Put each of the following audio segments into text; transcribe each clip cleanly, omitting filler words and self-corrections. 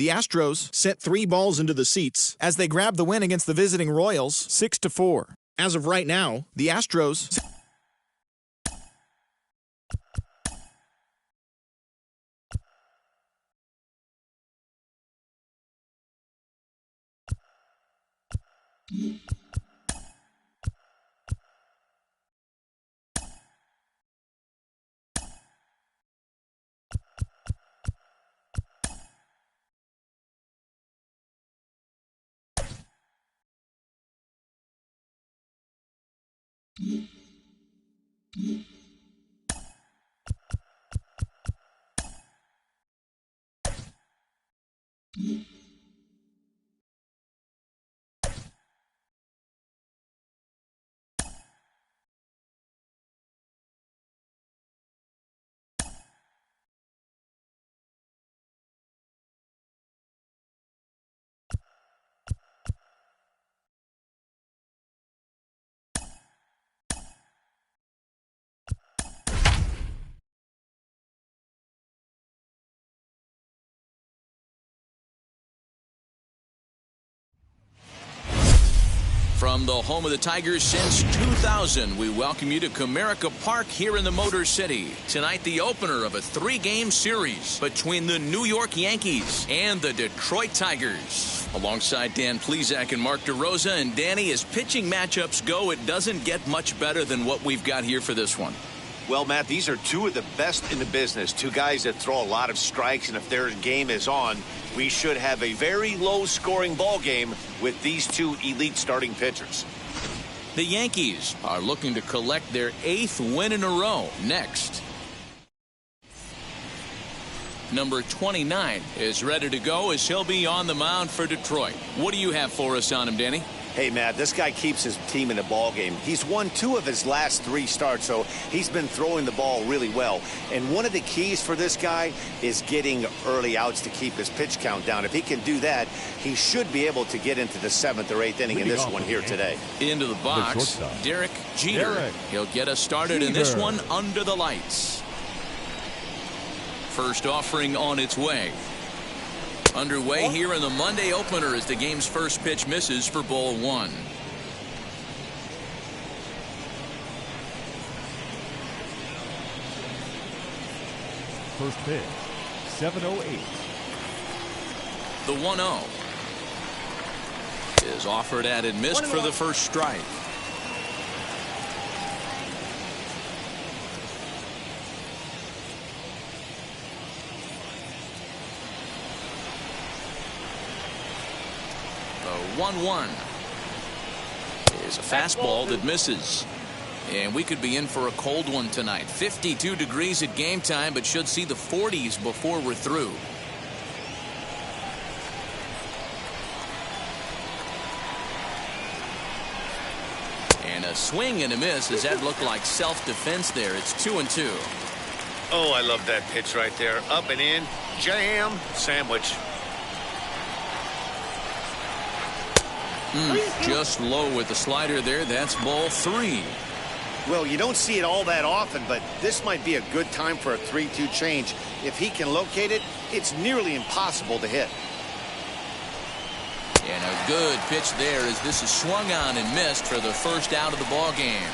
the Astros sent 3 balls into the seats as they grabbed the win against the visiting Royals 6-4. As of right now, the Astros... From the home of the Tigers since 2000, we welcome you to Comerica Park here in the Motor City. Tonight, the opener of a 3-game series between the New York Yankees and the Detroit Tigers. Alongside Dan Plesac and Mark DeRosa, and Danny, as pitching matchups go, it doesn't get much better than what we've got here for this one. Well, Matt, these are 2 of the best in the business. 2 guys that throw a lot of strikes, and if their game is on, we should have a very low-scoring ball game with these 2 elite starting pitchers. The Yankees are looking to collect their 8th win in a row next. Number 29 is ready to go as he'll be on the mound for Detroit. What do you have for us on him, Danny? Hey, Matt, this guy keeps his team in the ball game. He's won 2 of his last 3 starts, so he's been throwing the ball really well. And one of the keys for this guy is getting early outs to keep his pitch count down. If he can do that, he should be able to get into the 7th or 8th inning in this one here today. Into the box, Derek Jeter. He'll get us started in this one under the lights. First offering on its way. Underway here in the Monday opener as the game's first pitch misses for ball 1. First pitch, 7:08. The 1-0 is offered at and missed for the first strike. The 1-1 is a fastball that misses. And we could be in for a cold one tonight. 52 degrees at game time, but should see the 40s before we're through. And a swing and a miss. Does that look like self-defense there? It's 2-2. Oh, I love that pitch right there. Up and in, jam, sandwich. Just low with the slider there. That's ball 3. Well, you don't see it all that often, but this might be a good time for a 3-2 change. If he can locate it, it's nearly impossible to hit. And a good pitch there as this is swung on and missed for the first out of the ball game.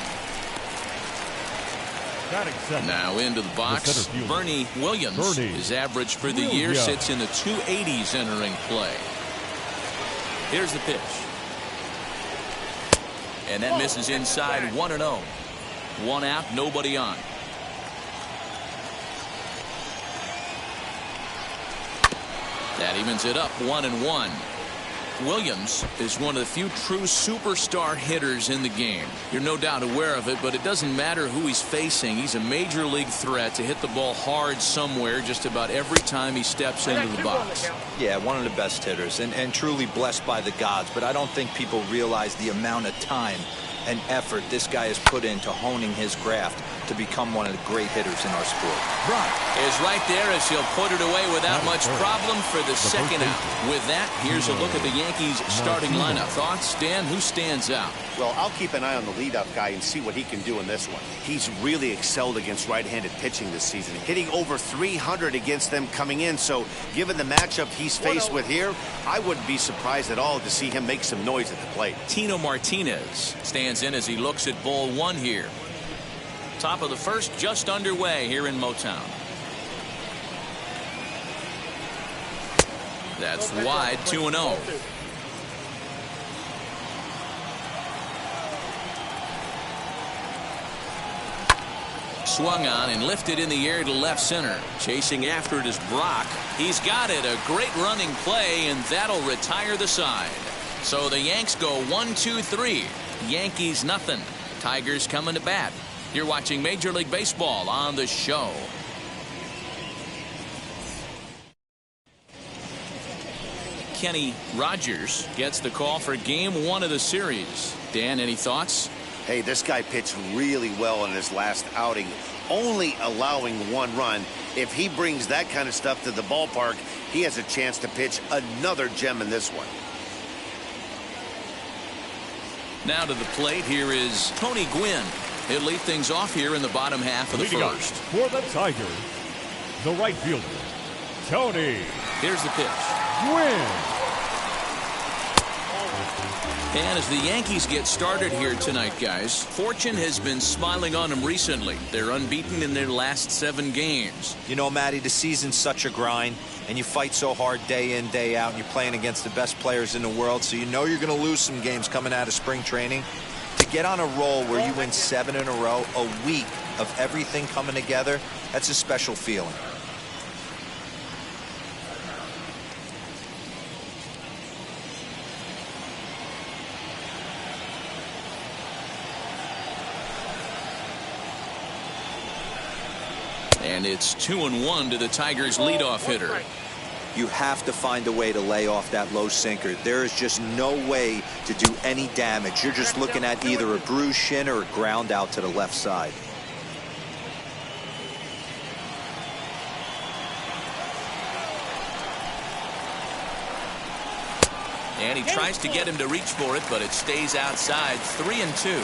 Now into the box, Bernie Williams. His average for the year sits in the 280s entering play. Here's the pitch. And that misses inside 1-0. 1 out, nobody on. That evens it up 1-1. Williams is one of the few true superstar hitters in the game. You're no doubt aware of it, but it doesn't matter who he's facing. He's a major league threat to hit the ball hard somewhere just about every time he steps into the box. Yeah, one of the best hitters and truly blessed by the gods, but I don't think people realize the amount of time and effort this guy has put into honing his craft to become one of the great hitters in our sport. Brock is right there as he'll put it away without much problem for the second out. With that, here's a look at the Yankees starting lineup. Thoughts, Dan? Who stands out? Well, I'll keep an eye on the leadoff guy and see what he can do in this one. He's really excelled against right-handed pitching this season, hitting over 300 against them coming in. So given the matchup he's faced with here, I wouldn't be surprised at all to see him make some noise at the plate. Tino Martinez stands in as he looks at ball one here. Top of the first just underway here in Motown. That's wide, 2-0. Swung on and lifted in the air to left center. Chasing after it is Brock. He's got it. A great running play, and that'll retire the side. So the Yanks go 1-2-3. Yankees nothing. Tigers coming to bat. You're watching Major League Baseball on the show. Kenny Rogers gets the call for game one of the series. Dan, any thoughts? Hey, this guy pitched really well in his last outing, only allowing 1 run. If he brings that kind of stuff to the ballpark, he has a chance to pitch another gem in this one. Now to the plate, here is Tony Gwynn. He'll lead things off here in the bottom half of the first. For the Tigers, the right fielder, Tony. Here's the pitch. Gwynn. And as the Yankees get started here tonight, guys, fortune has been smiling on them recently. They're unbeaten in their last 7 games. You know, Matty, the season's such a grind, and you fight so hard day in, day out, and you're playing against the best players in the world, so you know you're going to lose some games coming out of spring training. To get on a roll where you win 7 in a row, a week of everything coming together, that's a special feeling. And it's 2-1 to the Tigers' leadoff hitter. You have to find a way to lay off that low sinker. There is just no way to do any damage. You're just looking at either a bruised shin or a ground out to the left side. And he tries to get him to reach for it, but it stays outside. 3-2.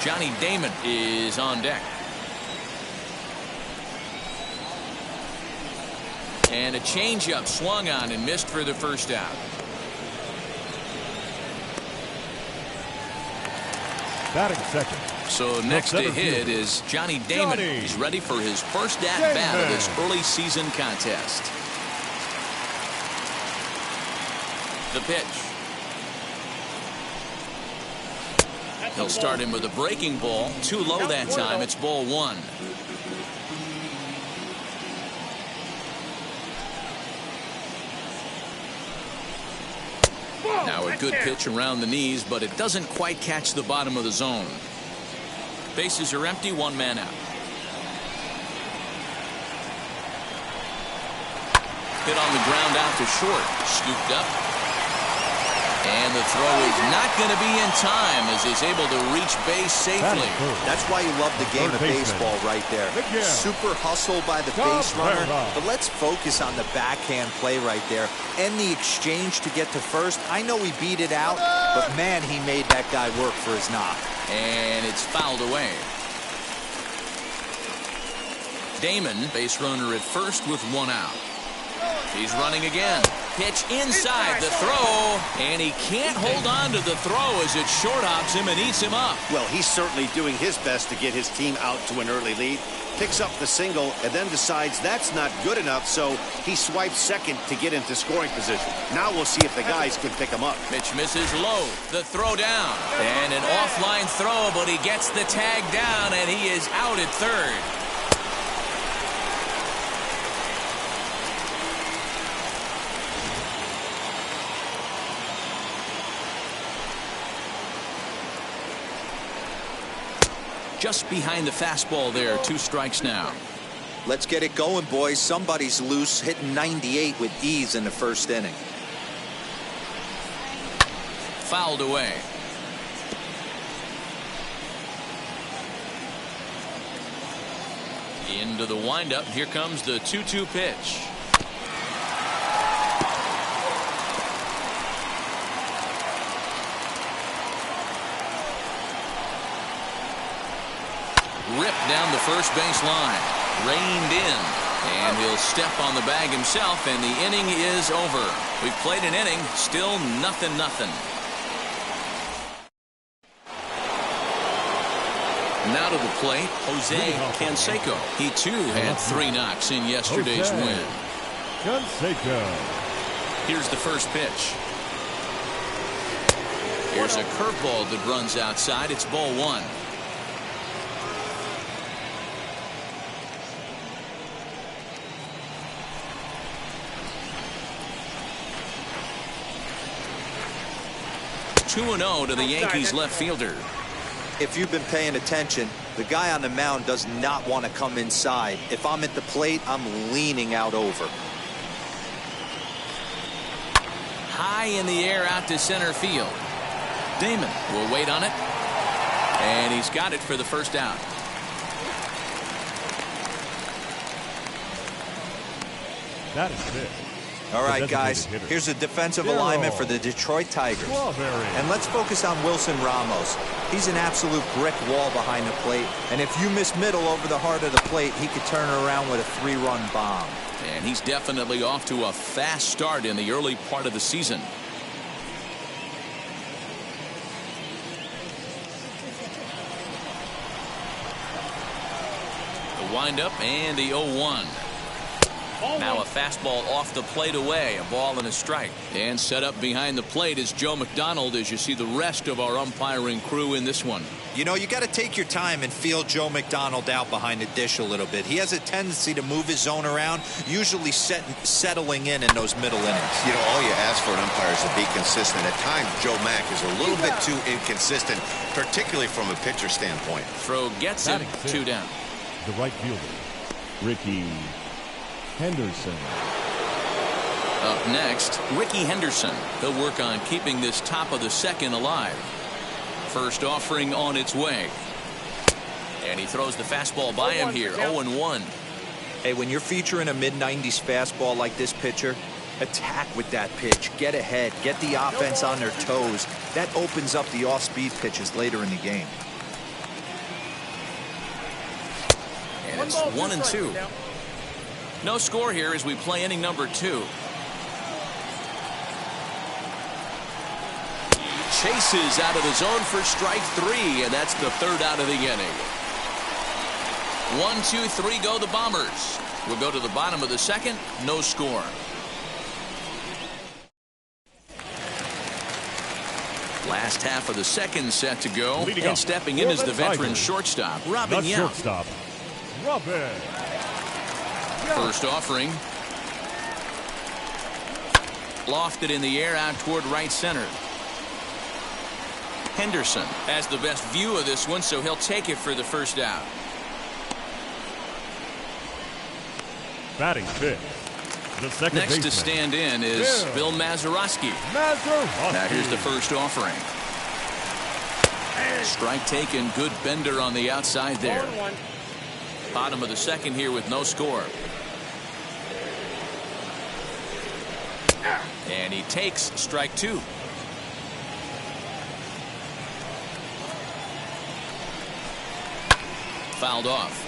Johnny Damon is on deck. And a changeup swung on and missed for the first out. Batting second. So next to hit is Johnny Damon. He's ready for his first at-bat of this early season contest. The pitch. He'll start him with a breaking ball. Too low that time. It's ball 1. Now a good pitch around the knees, but it doesn't quite catch the bottom of the zone. Bases are empty, 1 man out. Hit on the ground out to short. Scooped up. And the throw is not going to be in time as he's able to reach base safely. That's why you love the game of baseball right there. Super hustle by the base runner. But let's focus on the backhand play right there. And the exchange to get to first. I know he beat it out, but man, he made that guy work for his knock. And it's fouled away. Damon, base runner at first with 1 out. He's running again. Pitch inside the throw, and he can't hold on to the throw as it short hops him and eats him up. Well, he's certainly doing his best to get his team out to an early lead. Picks up the single and then decides that's not good enough, so he swipes second to get into scoring position. Now we'll see if the guys can pick him up. Pitch misses low. The throw down. And an offline throw, but he gets the tag down, and he is out at third. Just behind the fastball there. 2 strikes now. Let's get it going, boys. Somebody's loose, hitting 98 with ease in the first inning. Fouled away. Into the windup. Here comes the 2-2 pitch. Ripped down the first base line. Reined in. And he'll step on the bag himself, and the inning is over. We've played an inning. Still 0-0. Now to the plate, Jose Canseco. He too had 3 knocks in yesterday's win. Canseco. Here's the first pitch. Here's a curveball that runs outside. It's ball 1. Two-0 to the Yankees left fielder. If you've been paying attention, the guy on the mound does not want to come inside. If I'm at the plate, I'm leaning out over. High in the air out to center field. Damon will wait on it. And he's got it for the first out. That is it. All right, guys, here's a defensive alignment for the Detroit Tigers. And let's focus on Wilson Ramos. He's an absolute brick wall behind the plate. And if you miss middle over the heart of the plate, he could turn it around with a 3-run bomb. And he's definitely off to a fast start in the early part of the season. The windup and the 0-1. Now a fastball off the plate away. A ball and a strike. And set up behind the plate is Joe McDonald as you see the rest of our umpiring crew in this one. You know, you got to take your time and feel Joe McDonald out behind the dish a little bit. He has a tendency to move his zone around, usually settling in those middle innings. You know, all you ask for an umpire is to be consistent. At times, Joe Mack is a little bit too inconsistent, particularly from a pitcher standpoint. Throw gets him. 2 down. The right fielder, Ricky Henderson. Up next, Ricky Henderson. He'll work on keeping this top of the second alive. First offering on its way. And he throws the fastball by him here. 0-1. Hey, when you're featuring a mid-90s fastball like this pitcher, attack with that pitch. Get ahead. Get the offense on their toes. That opens up the off-speed pitches later in the game. And it's 1-2. No score here as we play inning number 2. Chases out of the zone for strike 3, and that's the 3rd out of the inning. 1, 2, 3 go the Bombers. We'll go to the bottom of the second. No score. Last half of the second set to go. And stepping in is the veteran shortstop, Robin Young. Robin. First offering. Lofted in the air out toward right center. Henderson has the best view of this one, so he'll take it for the first out. Batting fifth. The second Next baseman to stand in is Bill Mazeroski. Now here's the first offering. Strike taken. Good bender on the outside there. Bottom of the second here with no score. And he takes strike 2. Fouled off.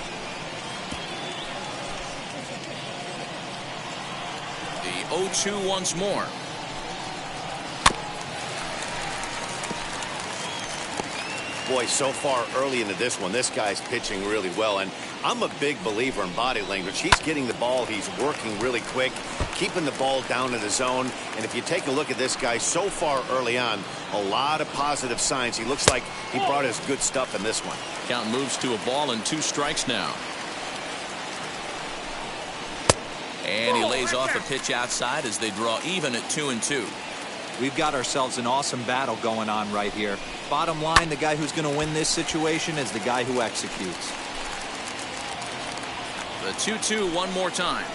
The 0-2 once more. Boy, so far early into this one, this guy's pitching really well. And I'm a big believer in body language. He's getting the ball. He's working really quick, keeping the ball down in the zone. And if you take a look at this guy so far early on, a lot of positive signs. He looks like he brought his good stuff in this one. Count moves to a ball and 2 strikes now. And he lays off a pitch outside as they draw even at 2-2. We've got ourselves an awesome battle going on right here. Bottom line, the guy who's going to win this situation is the guy who executes. The 2-2 one more time.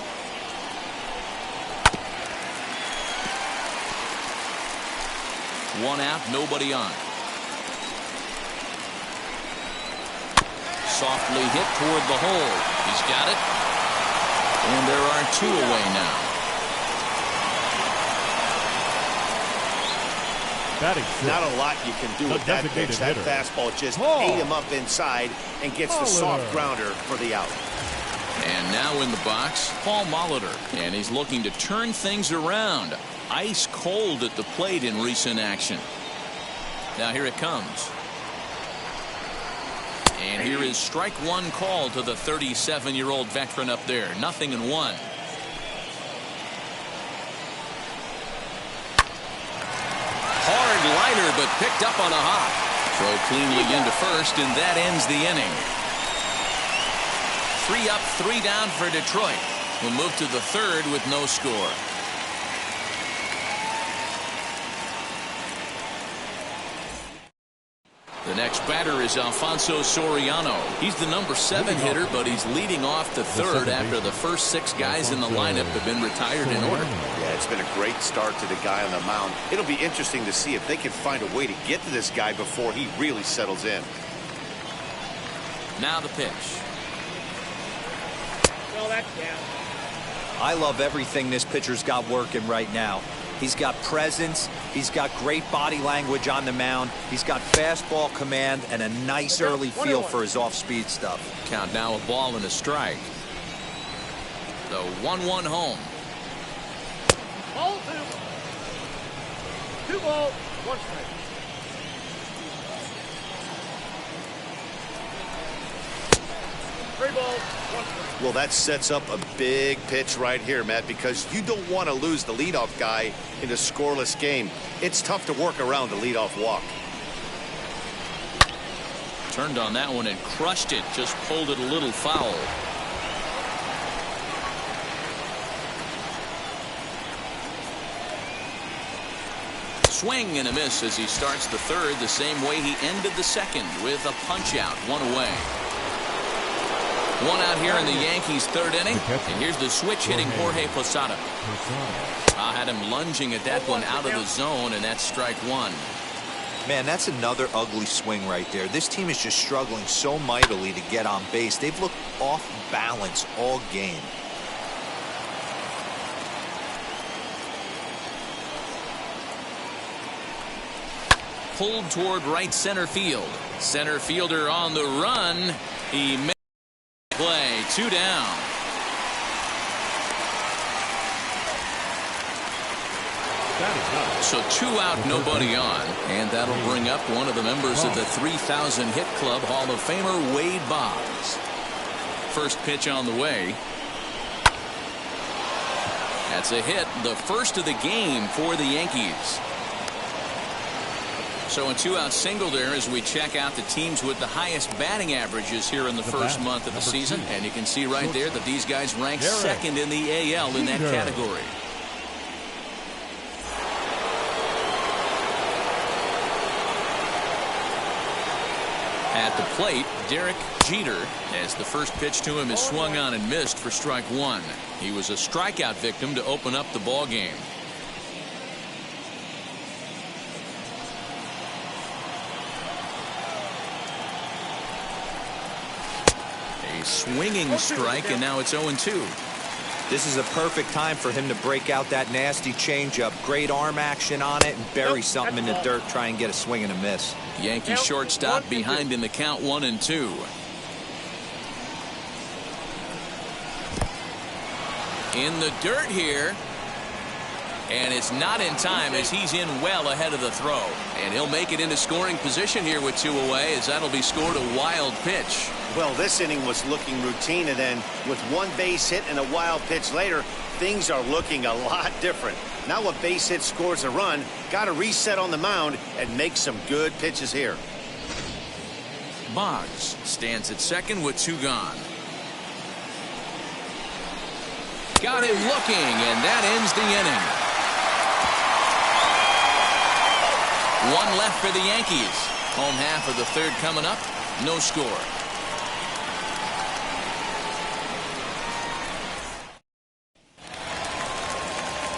One out, nobody on. Softly hit toward the hole. He's got it. And there are 2 away now. Not a lot you can do with that pitch. That fastball just ate him up inside and gets the soft grounder for the out. And now in the box, Paul Molitor. And he's looking to turn things around. Ice cold at the plate in recent action. Now here it comes. And here is strike 1 call to the 37-year-old veteran up there. 0-1. Hard liner, but picked up on a hop. Throw cleanly into first, and that ends the inning. 3 up, 3 down for Detroit. We'll move to the 3rd with no score. The next batter is Alfonso Soriano. He's the number 7 hitter, but he's leading off the 3rd after the first 6 guys in the lineup have been retired in order. Yeah, it's been a great start to the guy on the mound. It'll be interesting to see if they can find a way to get to this guy before he really settles in. Now the pitch. Well, that's down. I love everything this pitcher's got working right now. He's got presence. He's got great body language on the mound. He's got fastball command and a nice early feel for his off-speed stuff. Count now a ball and a strike. The 1-1 home. Ball 2. 2 balls, 1 strike. Well, that sets up a big pitch right here, Matt, because you don't want to lose the leadoff guy in a scoreless game. It's tough to work around the leadoff walk. Turned on that one and crushed it. Just pulled it a little foul. Swing and a miss as he starts the 3rd the same way he ended the 2nd with a punch out. 1 away. 1 out here in the Yankees' 3rd inning. And here's the switch hitting Jorge Posada. I had him lunging at that one out of the zone, and that's strike 1. Man, that's another ugly swing right there. This team is just struggling so mightily to get on base. They've looked off balance all game. Pulled toward right center field. Center fielder on the run. He made the play. 2 down. So 2 out, nobody on. And that'll bring up one of the members of the 3,000 hit club, Hall of Famer Wade Boggs. First pitch on the way. That's a hit, the first of the game for the Yankees. So a 2-out single there as we check out the teams with the highest batting averages here in the first month of the season. And you can see right there that these guys rank 2nd in the AL in that category. At the plate, Derek Jeter, as the first pitch to him is swung on and missed for strike 1. He was a strikeout victim to open up the ball game. A swinging strike, and now it's 0-2. This is a perfect time for him to break out that nasty changeup. Great arm action on it and bury something in the dirt. Try and get a swing and a miss. Yankee shortstop behind in the count 1-2. In the dirt here. And it's not in time as he's in well ahead of the throw. And he'll make it into scoring position here with 2 away as that'll be scored a wild pitch. Well, this inning was looking routine, and then with 1 base hit and a wild pitch later, things are looking a lot different. Now a base hit scores a run, got to reset on the mound and make some good pitches here. Boggs stands at second with 2 gone. Got him looking, and that ends the inning. 1 left for the Yankees. Home half of the 3rd coming up. No score.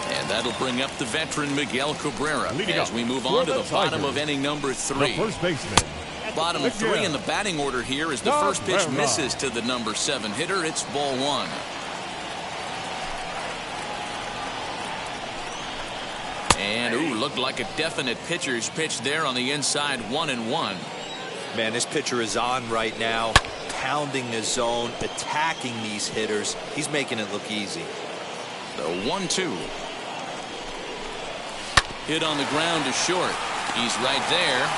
And that'll bring up the veteran Miguel Cabrera as we move on to the bottom of inning number 3. The first baseman, bottom of 3 in the batting order here as the first pitch misses to the number 7 hitter. It's ball 1. And looked like a definite pitcher's pitch there on the inside. 1-1. Man, this pitcher is on right now, pounding the zone, attacking these hitters. He's making it look easy. The 1-2. Hit on the ground to short. He's right there.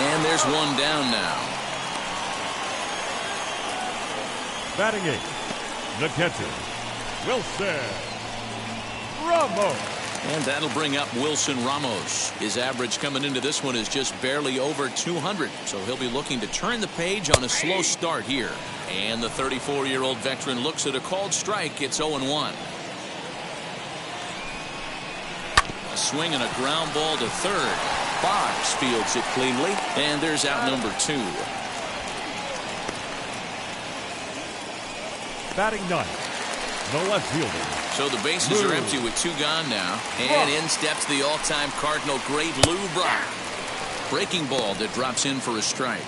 And there's one down now. Batting 8th, the catcher, Wilson Ramos. And that'll bring up Wilson Ramos. His average coming into this one is just barely over 200. So he'll be looking to turn the page on a slow start here. And the 34-year-old veteran looks at a called strike. It's 0-1. A swing and a ground ball to third. Boggs fields it cleanly. And there's out number 2. Batting 9th, the left fielder. So the bases are empty with 2 gone now. And in steps the all-time Cardinal great Lou Brock. Breaking ball that drops in for a strike.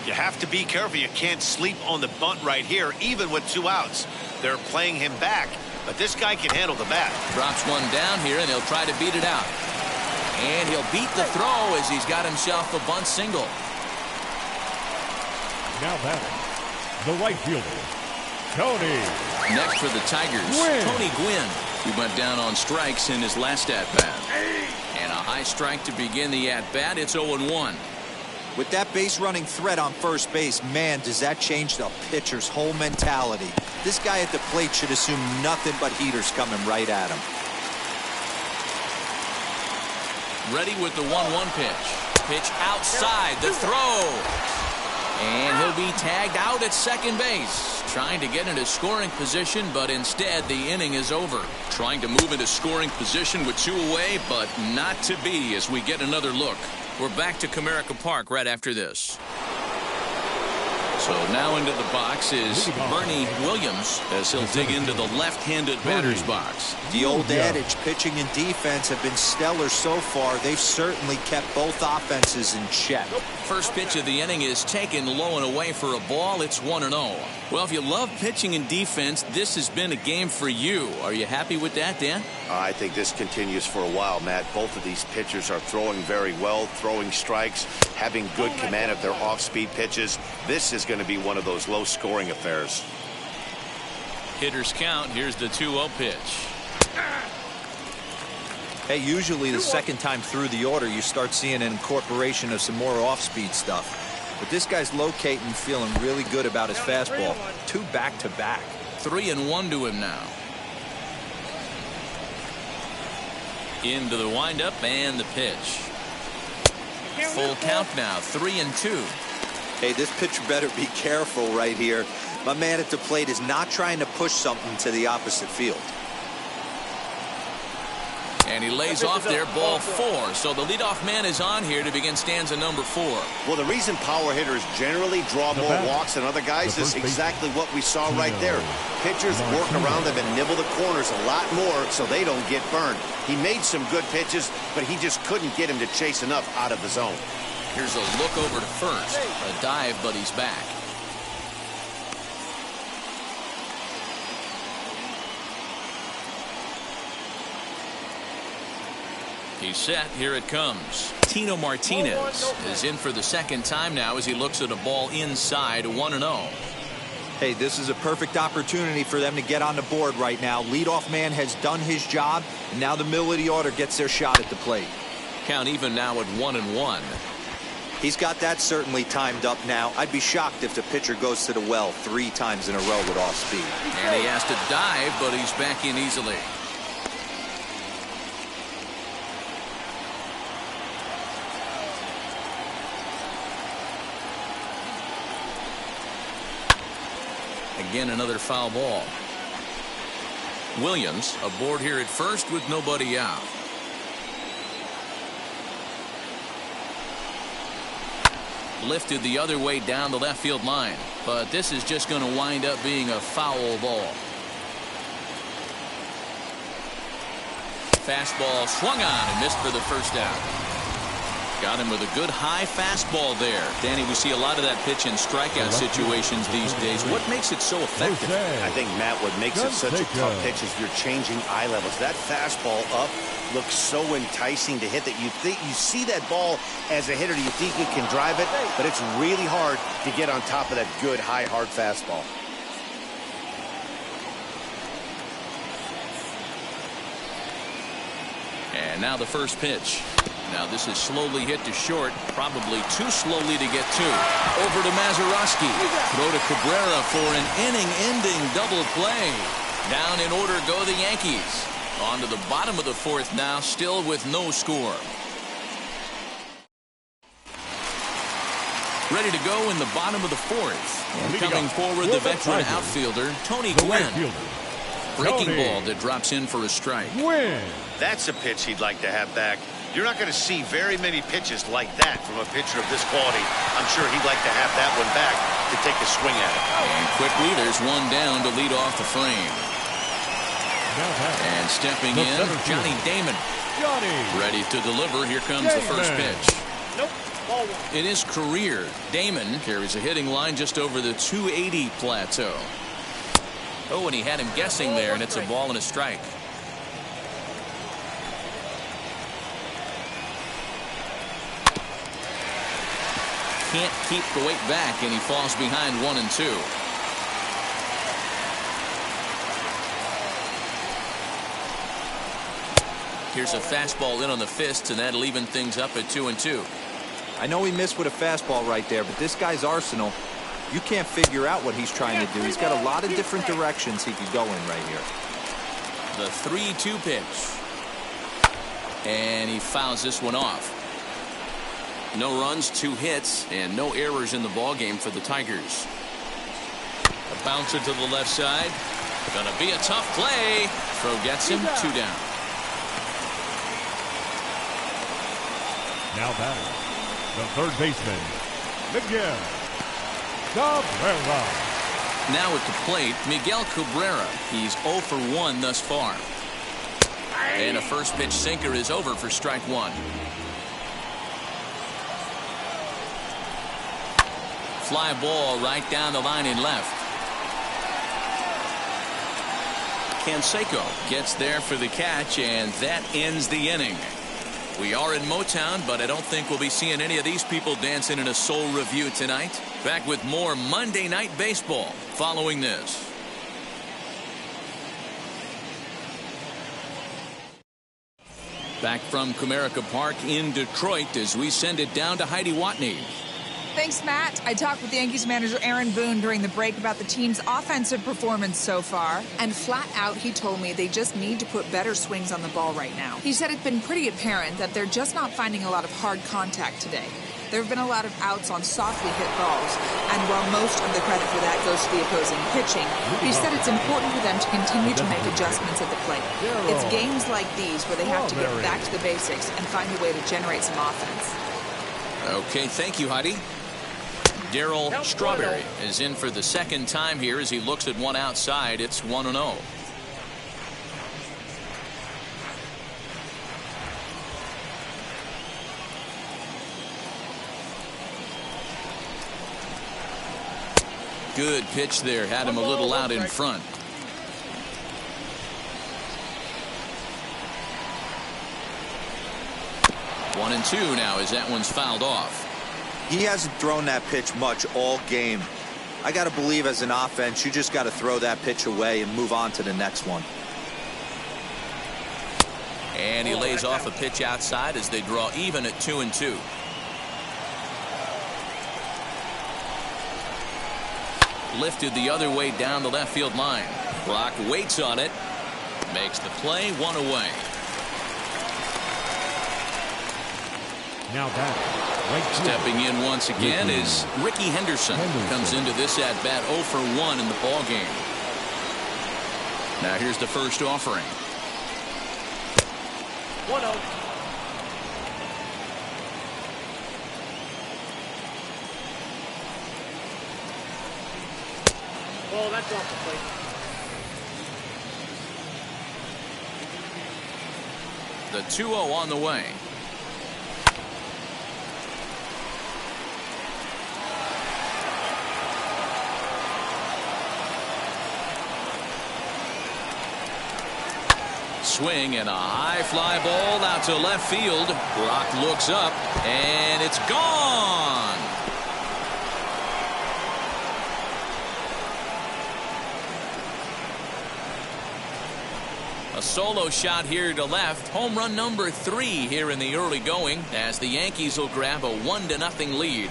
You have to be careful. You can't sleep on the bunt right here, even with 2 outs. They're playing him back, but this guy can handle the bat. Drops one down here, and he'll try to beat it out. And he'll beat the throw as he's got himself a bunt single. Now batting, the right fielder, Tony. Next for the Tigers, Tony Gwynn. He went down on strikes in his last at-bat. And a high strike to begin the at-bat. It's 0-1. With that base-running threat on first base, man, does that change the pitcher's whole mentality. This guy at the plate should assume nothing but heaters coming right at him. Ready with the 1-1 pitch. Pitch outside, the throw. And he'll be tagged out at second base. Trying to get into scoring position, but instead the inning is over. Trying to move into scoring position with 2 away, but not to be as we get another look. We're back to Comerica Park right after this. So now into the box is Bernie Williams as he'll dig into the left-handed batter's box. The old adage, pitching and defense have been stellar so far. They've certainly kept both offenses in check. First pitch of the inning is taken low and away for a ball. It's 1-0. Well, if you love pitching and defense, this has been a game for you. Are you happy with that, Dan? I think this continues for a while, Matt. Both of these pitchers are throwing very well, throwing strikes, having good command of their off-speed pitches. This is going to be one of those low-scoring affairs. Hitters count. Here's the 2-0 pitch. Hey, usually the second time through the order, you start seeing an incorporation of some more off-speed stuff. But this guy's locating, feeling really good about his fastball. 2 back-to-back. 3-1 to him now. Into the windup and the pitch. Full count now, 3-2. Hey, this pitcher better be careful right here. My man at the plate is not trying to push something to the opposite field. And he lays off there, ball 4. So the leadoff man is on here to begin stanza number 4. Well, the reason power hitters generally draw more walks than other guys is exactly what we saw right there. Pitchers work around them and nibble the corners a lot more so they don't get burned. He made some good pitches, but he just couldn't get him to chase enough out of the zone. Here's a look over to first. A dive, but he's back. He's set. Here it comes. Tino Martinez is in for the second time now as he looks at a ball inside, 1-0. Hey, this is a perfect opportunity for them to get on the board right now. Leadoff man has done his job, and now the middle of the order gets their shot at the plate. Count even now at 1-1. He's got that certainly timed up now. I'd be shocked if the pitcher goes to the well 3 times in a row with off speed. And he has to dive, but he's back in easily. Again, another foul ball. Williams aboard here at first with nobody out. Lifted the other way down the left field line, but this is just going to wind up being a foul ball. Fastball swung on and missed for the first out. Got him with a good high fastball there. Danny, we see a lot of that pitch in strikeout situations these days. What makes it so effective? I think, Matt, what makes it such a tough pitch is you're changing eye levels. That fastball up looks so enticing to hit that you see that ball as a hitter, you think you can drive it, but it's really hard to get on top of that good, high, hard fastball. And now the first pitch. Now this is slowly hit to short, probably too slowly to get to. Over to Mazeroski. Throw to Cabrera for an inning-ending double play. Down in order go the Yankees. On to the bottom of the fourth now, still with no score. Ready to go in the bottom of the fourth. Coming forward, the veteran outfielder, Tony Gwynn. Breaking ball that drops in for a strike. That's a pitch he'd like to have back. You're not going to see very many pitches like that from a pitcher of this quality. I'm sure he'd like to have that one back to take a swing at it. And quickly, there's one down to lead off the frame. And stepping in, Johnny Damon. Ready to deliver. Here comes the first pitch. Nope. Ball one. In his career, Damon carries a hitting line just over the 280 plateau. Oh, and he had him guessing there, and it's a ball and a strike. Can't keep the weight back, and he falls behind 1-2. Here's a fastball in on the fists, and that'll even things up at 2-2. I know he missed with a fastball right there, but this guy's arsenal, you can't figure out what he's trying to do. He's got a lot of different directions he could go in right here. The 3-2 pitch. And he fouls this one off. No runs, 2 hits, and no errors in the ballgame for the Tigers. A bouncer to the left side. Gonna be a tough play. Throw gets him, 2 down. Now batting, the third baseman, Miguel Cabrera. Now at the plate, Miguel Cabrera. He's 0 for 1 thus far. And a first pitch sinker is over for strike 1. Fly ball right down the line in left. Canseco gets there for the catch, and that ends the inning. We are in Motown, but I don't think we'll be seeing any of these people dancing in a soul review tonight. Back with more Monday Night Baseball following this. Back from Comerica Park in Detroit as we send it down to Heidi Watney. Thanks, Matt. I talked with Yankees manager Aaron Boone during the break about the team's offensive performance so far, and flat out he told me they just need to put better swings on the ball right now. He said it's been pretty apparent that they're just not finding a lot of hard contact today. There have been a lot of outs on softly hit balls, and while most of the credit for that goes to the opposing pitching, he said it's important for them to continue to make adjustments at the plate. It's games like these where they have to get back to the basics and find a way to generate some offense. Okay, thank you, Heidi. Darryl Strawberry is in for the second time here as he looks at one outside. It's 1-0. Good pitch there. Had him a little out in front. One and 2 now as that one's fouled off. He hasn't thrown that pitch much all game. I got to believe as an offense, you just got to throw that pitch away and move on to the next one. And he lays off a pitch outside as they draw even at 2-2. Lifted the other way down the left field line. Brock waits on it. Makes the play, 1 away. Now batting. Right Stepping in once again is Ricky Henderson. Comes into this at bat 0 for 1 in the ball game. Now here's the first offering. 1-0. Oh, that's off the plate. The 2-0 on the way. swing and a high fly ball out to left field. Brock looks up and it's gone. A solo shot here to left. Home run number 3 here in the early going as the Yankees will grab a 1-0 lead.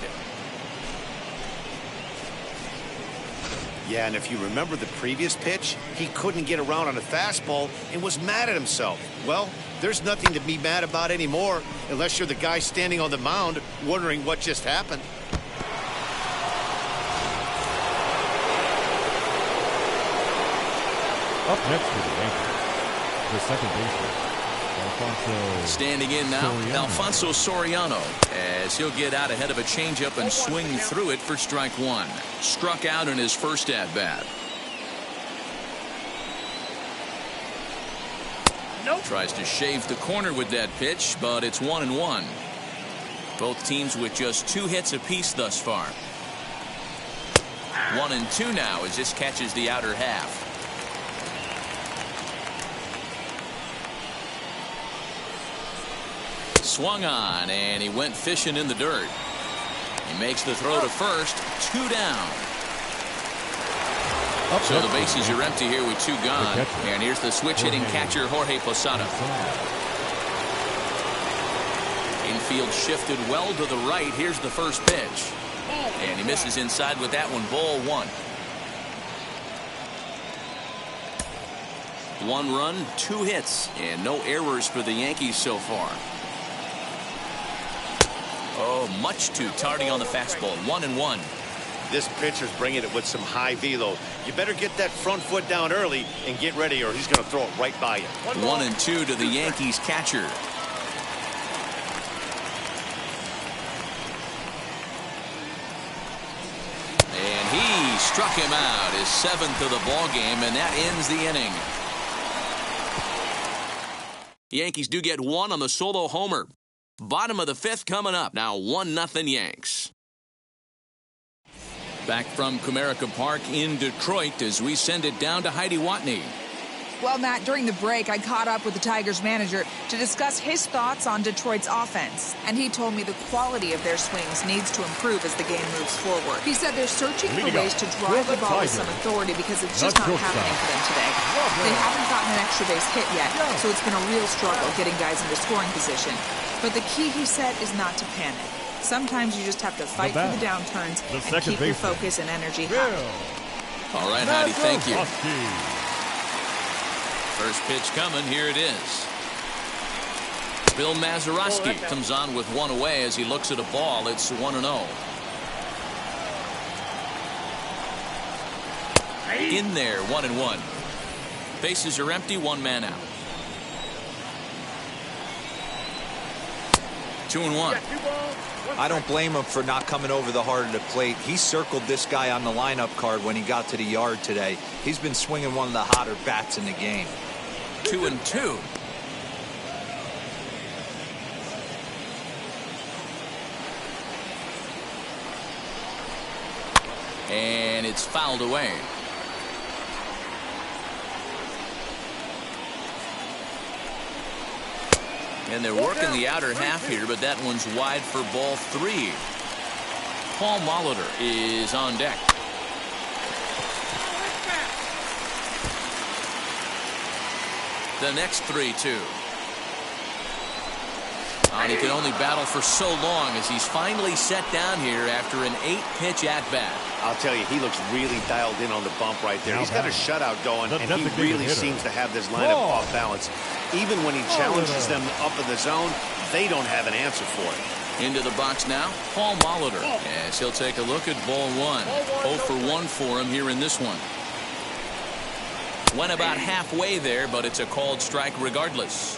Yeah, and if you remember the previous pitch, he couldn't get around on a fastball and was mad at himself. Well, there's nothing to be mad about anymore unless you're the guy standing on the mound wondering what just happened. Up next for the Yankees, the second baseman, Alfonso. Standing in now, Soriano. Alfonso Soriano, as he'll get out ahead of a changeup and swing through it for strike 1. Struck out in his first at-bat. Nope. Tries to shave the corner with that pitch, but it's 1-1. Both teams with just 2 hits apiece thus far. 1-2 now as this catches the outer half. Swung on, and he went fishing in the dirt. He makes the throw to first. 2 down. So the bases are empty here with 2 gone. And here's the switch-hitting catcher, Jorge Posada. Infield shifted well to the right. Here's the first pitch. And he misses inside with that one. Ball 1. 1 run, 2 hits, and no errors for the Yankees so far. Oh, much too tardy on the fastball. 1-1. This pitcher's bringing it with some high velo. You better get that front foot down early and get ready or he's going to throw it right by you. 1-2 to the Yankees catcher. And he struck him out, his 7th of the ball game, and that ends the inning. The Yankees do get 1 on the solo homer. Bottom of the 5th coming up. Now 1-0 Yanks. Back from Comerica Park in Detroit as we send it down to Heidi Watney. Well, Matt, during the break, I caught up with the Tigers manager to discuss his thoughts on Detroit's offense. And he told me the quality of their swings needs to improve as the game moves forward. He said they're searching for ways to drive the ball with some authority because it's just not happening for them today. They haven't gotten an extra base hit yet, so it's been a real struggle getting guys into scoring position. But the key, he said, is not to panic. Sometimes you just have to fight through the downturns and keep your focus and energy high. All right, Heidi, thank you. First pitch coming. Here it is. Bill Mazeroski comes on with 1 away as he looks at a ball. It's 1-0. In there, 1-1. Bases are empty, 1 man out. 2-1. I don't blame him for not coming over the heart of the plate. He circled this guy on the lineup card when he got to the yard today. He's been swinging one of the hotter bats in the game. 2-2. And it's fouled away. And they're working the outer half here, but that one's wide for ball 3. Paul Molitor is on deck. The next 3-2. And he can only battle for so long as he's finally set down here after an 8-pitch at-bat. I'll tell you, he looks really dialed in on the bump right there. He's got a shutout going, and he really seems to have this lineup off balance. Even when he challenges them up in the zone, they don't have an answer for it. Into the box now, Paul Molitor, as he'll take a look at ball 1. 0 for 1 for him here in this one. Went about halfway there, but it's a called strike regardless.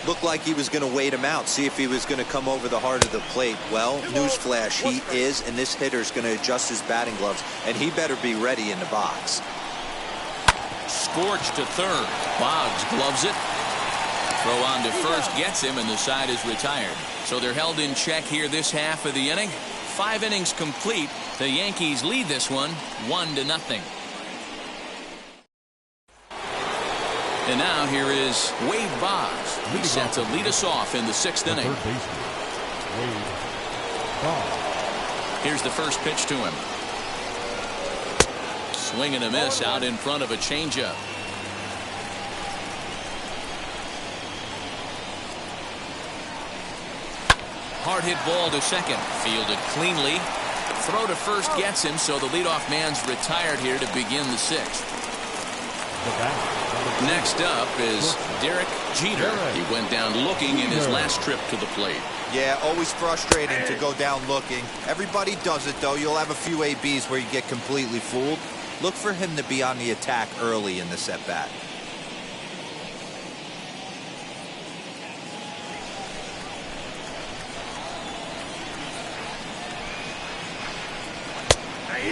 Looked like he was going to wait him out, see if he was going to come over the heart of the plate. Well, newsflash, he is, and this hitter's going to adjust his batting gloves, and he better be ready in the box. Scorched to third. Boggs gloves it. Throw on to first gets him, and the side is retired. So they're held in check here this half of the inning. 5 innings complete. The Yankees lead this one 1-0. And now here is Wade Boggs. He's set to lead us off in the 6th inning. Here's the first pitch to him. Swing and a miss out in front of a changeup. Hard hit ball to second. Fielded cleanly. Throw to first gets him, so the leadoff man's retired here to begin the 6th. Next up is Derek Jeter. He went down looking in his last trip to the plate. Yeah, always frustrating to go down looking. Everybody does it, though. You'll have a few ABs where you get completely fooled. Look for him to be on the attack early in this at-bat.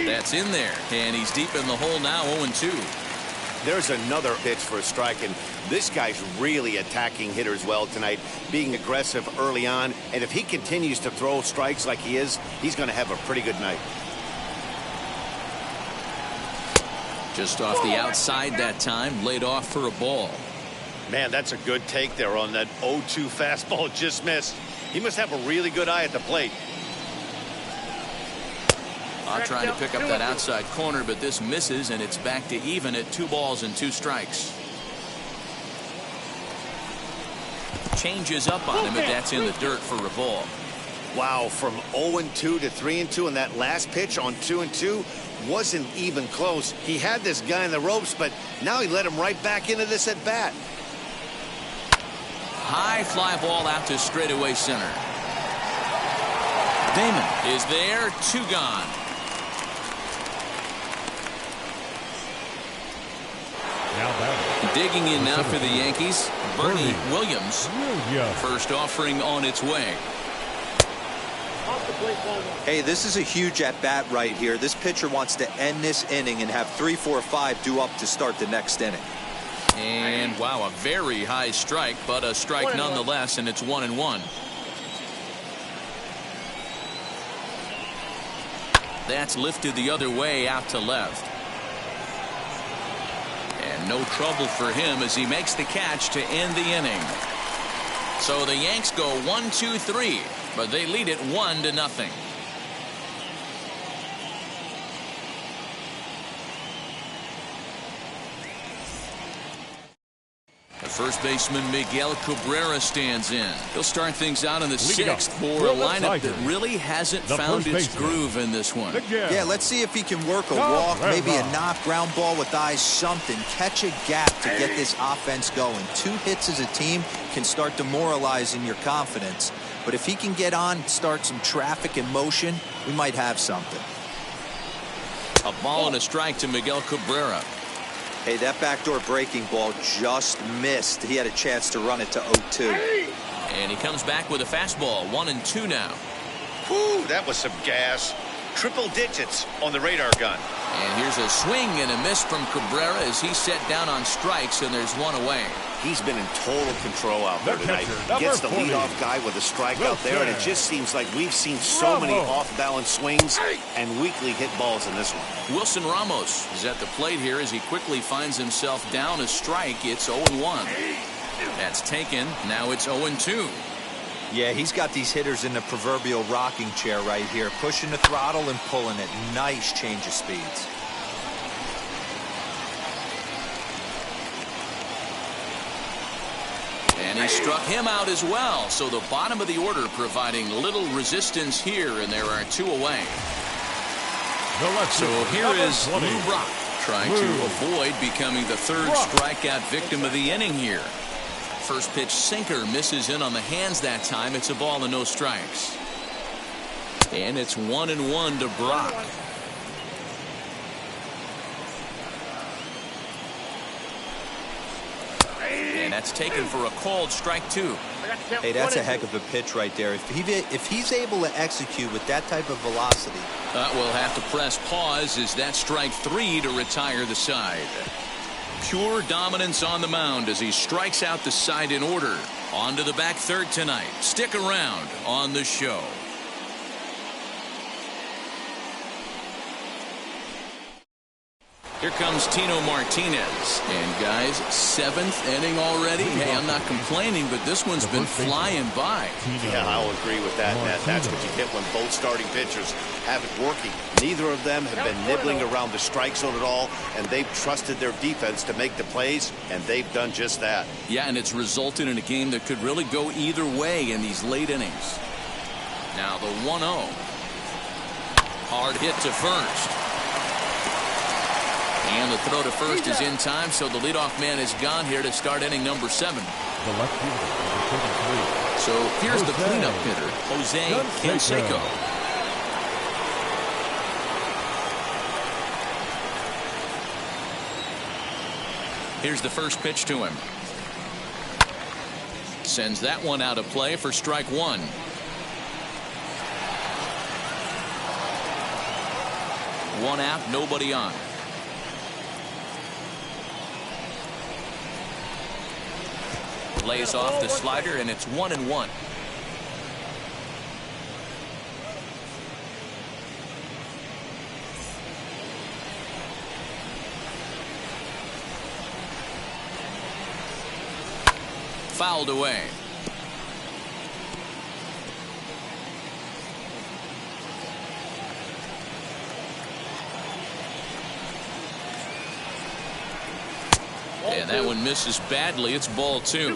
That's in there, and he's deep in the hole now, 0-2. There's another pitch for a strike, and this guy's really attacking hitters well tonight, being aggressive early on, and if he continues to throw strikes like he is, he's going to have a pretty good night. Just off the outside that time, laid off for a ball. Man, that's a good take there on that 0-2 fastball, just missed. He must have a really good eye at the plate. Trying to pick up that outside corner, but this misses, and it's back to even at 2 balls and 2 strikes. Changes up on him, and that's in the dirt for a ball. Wow, from 0-2 to 3-2, and that last pitch on 2-2 wasn't even close. He had this guy in the ropes, but now he let him right back into this at bat. High fly ball out to straightaway center. Damon is there, 2 gone. Digging in now for the Yankees, Bernie Williams. First offering on its way. Hey, this is a huge at-bat right here. This pitcher wants to end this inning and have 3, 4, 5 due up to start the next inning. And wow, a very high strike, but a strike nonetheless, and it's 1-1. That's lifted the other way out to left. And no trouble for him as he makes the catch to end the inning. So the Yanks go 1-2-3, but they lead it 1-0. First baseman Miguel Cabrera stands in. He'll start things out in the 6th for a lineup that really hasn't found its groove in this one. Yeah, let's see if he can work a walk, maybe a knock, ground ball with eyes, something. Catch a gap to get this offense going. 2 hits as a team can start demoralizing your confidence. But if he can get on, start some traffic in motion, we might have something. A ball and a strike to Miguel Cabrera. Hey, that backdoor breaking ball just missed. He had a chance to run it to 0-2. And he comes back with a fastball, 1-2 now. Whew, that was some gas. Triple digits on the radar gun. And here's a swing and a miss from Cabrera as he's set down on strikes, and there's 1 away. He's been in total control out there tonight. Gets the leadoff guy with a strike out there, and it just seems like we've seen so many off-balance swings and weakly hit balls in this one. Wilson Ramos is at the plate here as he quickly finds himself down a strike. It's 0-1. That's taken. Now it's 0-2. Yeah, he's got these hitters in the proverbial rocking chair right here, pushing the throttle and pulling it. Nice change of speeds. And he struck him out as well. So the bottom of the order providing little resistance here, and there are 2 away. So here is Lou Brock trying to avoid becoming the 3rd strikeout victim of the inning here. First pitch sinker misses in on the hands that time. It's a ball and no strikes. And it's 1-1 to Brock. And that's taken for a called strike 2. Hey, that's a heck of a pitch right there. If he's able to execute with that type of velocity. We'll have to press pause as that strike 3 to retire the side. Pure dominance on the mound as he strikes out the side in order. On to the back third tonight. Stick around on the show. Here comes Tino Martinez. And guys, 7th inning already. Hey, I'm not complaining, but this one's been flying by. Yeah, I'll agree with that, Matt. That's what you get when both starting pitchers have it working. Neither of them have been nibbling around the strike zone at all, and they've trusted their defense to make the plays, and they've done just that. Yeah, and it's resulted in a game that could really go either way in these late innings. Now the 1-0. Hard hit to first. And the throw to first is in time, so the leadoff man is gone here to start inning number 7. The left fielder, So here's the cleanup hitter, Jose Canseco. Here's the first pitch to him. Sends that one out of play for strike 1. One out, nobody on. Lays off the slider, and it's 1-1. Fouled away. And that one misses badly. It's ball 2. 2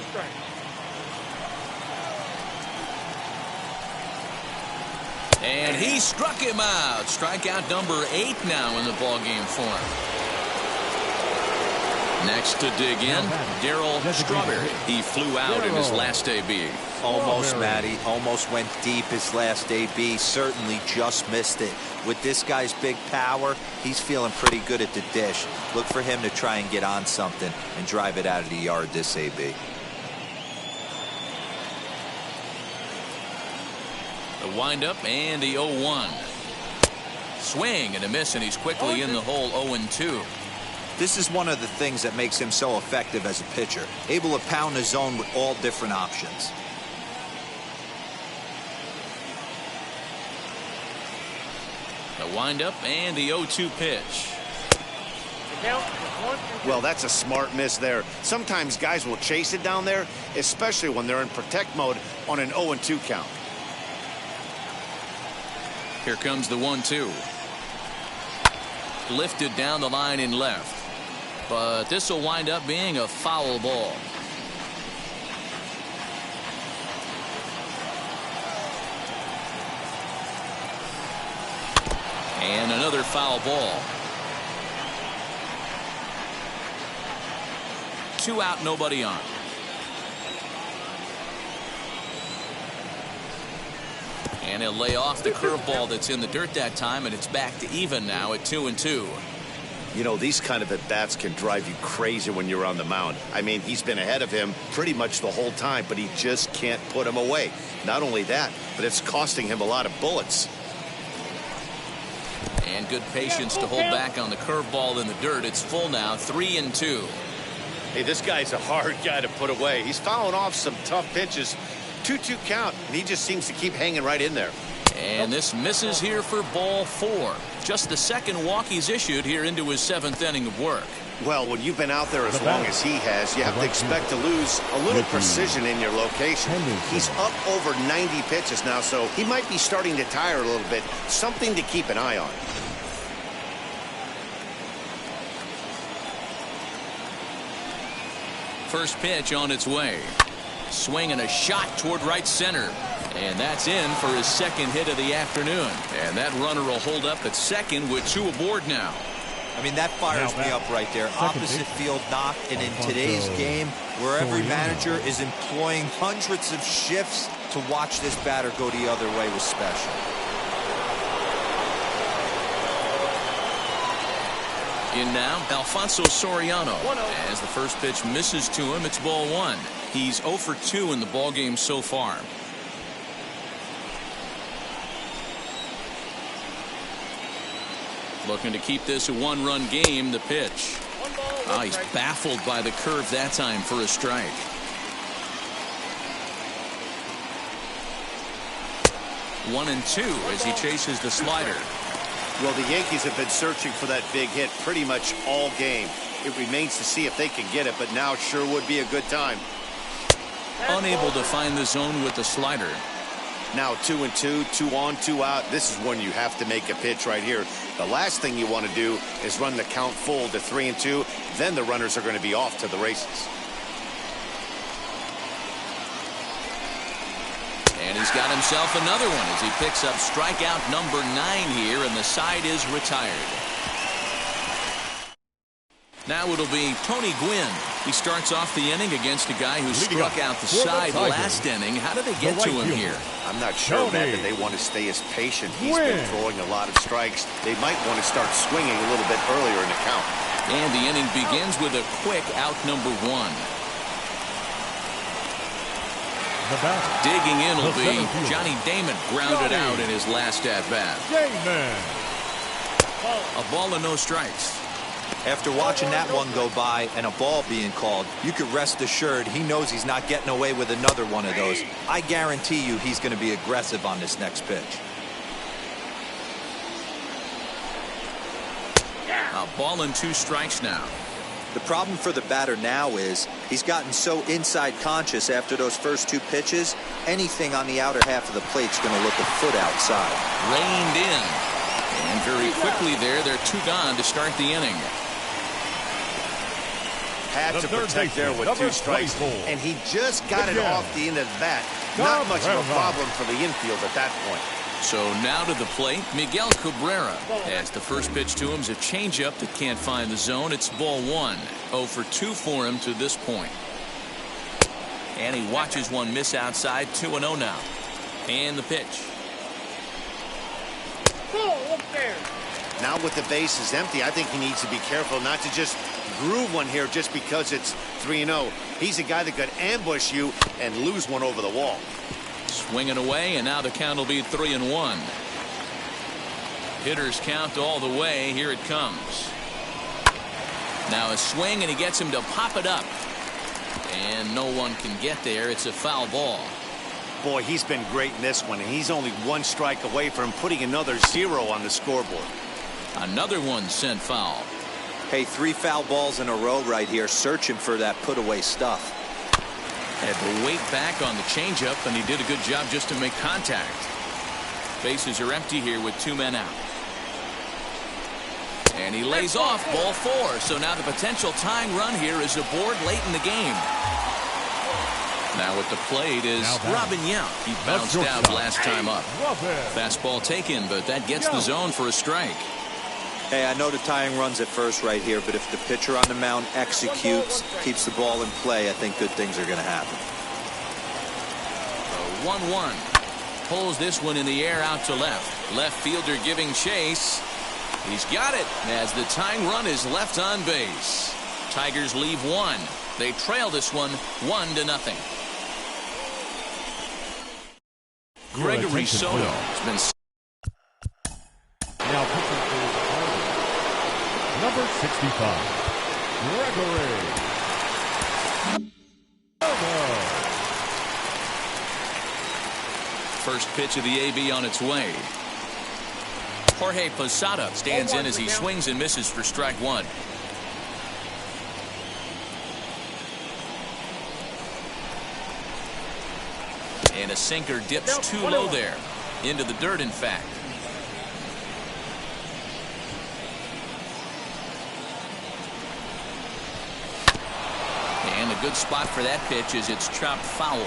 strikes. And he struck him out. Strikeout number 8 now in the ballgame for him. Next to dig in, Darryl Strawberry. He flew out in his last AB. Almost, Matty. Almost went deep his last AB. Certainly just missed it. With this guy's big power, he's feeling pretty good at the dish. Look for him to try and get on something and drive it out of the yard this AB. The windup and the 0-1. Swing and a miss, and he's quickly in the hole. 0-2. This is one of the things that makes him so effective as a pitcher. Able to pound the zone with all different options. The windup and the 0-2 pitch. Well, that's a smart miss there. Sometimes guys will chase it down there, especially when they're in protect mode on an 0-2 count. Here comes the 1-2. Lifted down the line in left. But this will wind up being a foul ball. And another foul ball. 2 out, nobody on. And he'll lay off the curveball that's in the dirt that time, and it's back to even now at 2-2. You know, these kind of at-bats can drive you crazy when you're on the mound. I mean, he's been ahead of him pretty much the whole time, but he just can't put him away. Not only that, but it's costing him a lot of bullets. And good patience to hold back on the curveball in the dirt. It's full now, 3-2. Hey, this guy's a hard guy to put away. He's fouling off some tough pitches. 2-2 count, and he just seems to keep hanging right in there. And this misses here for ball 4. Just the second walk he's issued here into his 7th inning of work. Well, when you've been out there as long as he has, you have to expect to lose a little precision in your location. He's up over 90 pitches now, so he might be starting to tire a little bit. Something to keep an eye on. First pitch on its way. Swing and a shot toward right center. And that's in for his second hit of the afternoon. And that runner will hold up at second with 2 aboard now. I mean, that fires me up right there. Opposite field knock, and in today's game, where every manager is employing hundreds of shifts to watch this batter go the other way was special. In now, Alfonso Soriano. As the first pitch misses to him, it's ball 1. He's 0 for 2 in the ballgame so far. Looking to keep this a 1-run game. The pitch. He's baffled by the curve that time for a strike. One and 2 as he chases the slider. Well, the Yankees have been searching for that big hit pretty much all game. It remains to see if they can get it, but now sure would be a good time. Unable to find the zone with the slider. Now 2-2, 2 on, 2 out. This is when you have to make a pitch right here. The last thing you want to do is run the count full to 3-2. Then the runners are going to be off to the races. And he's got himself another one as he picks up strikeout number 9 here, and the side is retired. Now it'll be Tony Gwynn. He starts off the inning against a guy who struck out the side last inning. How did they get to him here? I'm not sure, Matt, that they want to stay as patient. He's been throwing a lot of strikes. They might want to start swinging a little bit earlier in the count. And the inning begins with a quick out number 1. Digging in will be Johnny Damon, grounded out in his last at-bat. A ball and no strikes. After watching that one go by and a ball being called, you could rest assured he knows he's not getting away with another one of those. I guarantee you he's going to be aggressive on this next pitch. A ball and 2 strikes now. The problem for the batter now is he's gotten so inside conscious after those first 2 pitches. Anything on the outer half of the plate's going to look a foot outside. Reined in. And very quickly there, they're 2 gone to start the inning. Had to protect there with 2 strikes, and he just got it off the end of the bat. Not much of a problem for the infield at that point. So now to the plate, Miguel Cabrera. As the first pitch to him is a changeup that can't find the zone. It's ball 1. 0 for 2 for him to this point. And he watches one miss outside. 2-0 now. And the pitch. Now with the bases empty, I think he needs to be careful not to just groove one here just because it's 3-0. He's a guy that could ambush you and lose one over the wall. Swinging away, and now the count will be 3-1. Hitters count all the way. Here it comes. Now a swing, and he gets him to pop it up. And no one can get there. It's a foul ball. Boy, he's been great in this one, and he's only 1 strike away from putting another 0 on the scoreboard. Another one sent foul. Hey, 3 foul balls in a row right here, searching for that put-away stuff. Had to wait back on the changeup, and he did a good job just to make contact. Bases are empty here with 2 men out. And he lays off ball 4. So now the potential tying run here is aboard late in the game. Now at the plate is Robin Yount. He bounced out last time up. Fastball taken, but that gets the zone for a strike. Hey, I know the tying run's at first right here, but if the pitcher on the mound executes, keeps the ball in play, I think good things are going to happen. 1-1. Pulls this one in the air out to left. Left fielder giving chase. He's got it as the tying run is left on base. Tigers leave 1. They trail this one 1-0. Gregory Soto has been. Now pitching for number 65, Gregory Soto. First pitch of the AB on its way. Jorge Posada stands in as he swings and misses for strike 1. And a sinker dips too low there. Into the dirt, in fact. And a good spot for that pitch as it's chopped foul.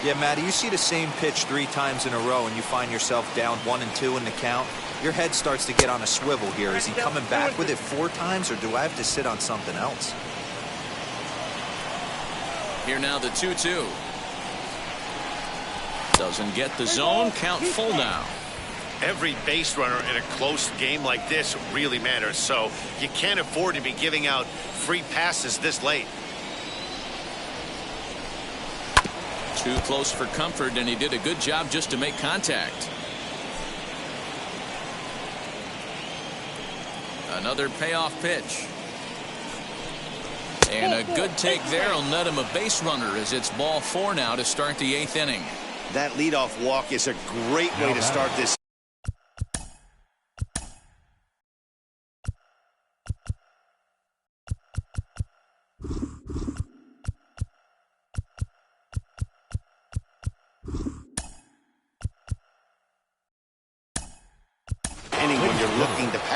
Yeah, Matty, you see the same pitch 3 times in a row and you find yourself down 1-2 in the count. Your head starts to get on a swivel here. Is he coming back with it 4 times, or do I have to sit on something else? Here now the 2-2. Doesn't get the zone. Count full now. Every base runner in a close game like this really matters, so you can't afford to be giving out free passes this late. Too close for comfort, and he did a good job just to make contact. Another payoff pitch. And a good take there will net him a base runner as it's ball 4 now to start the 8th inning. That leadoff walk is a great way to start this.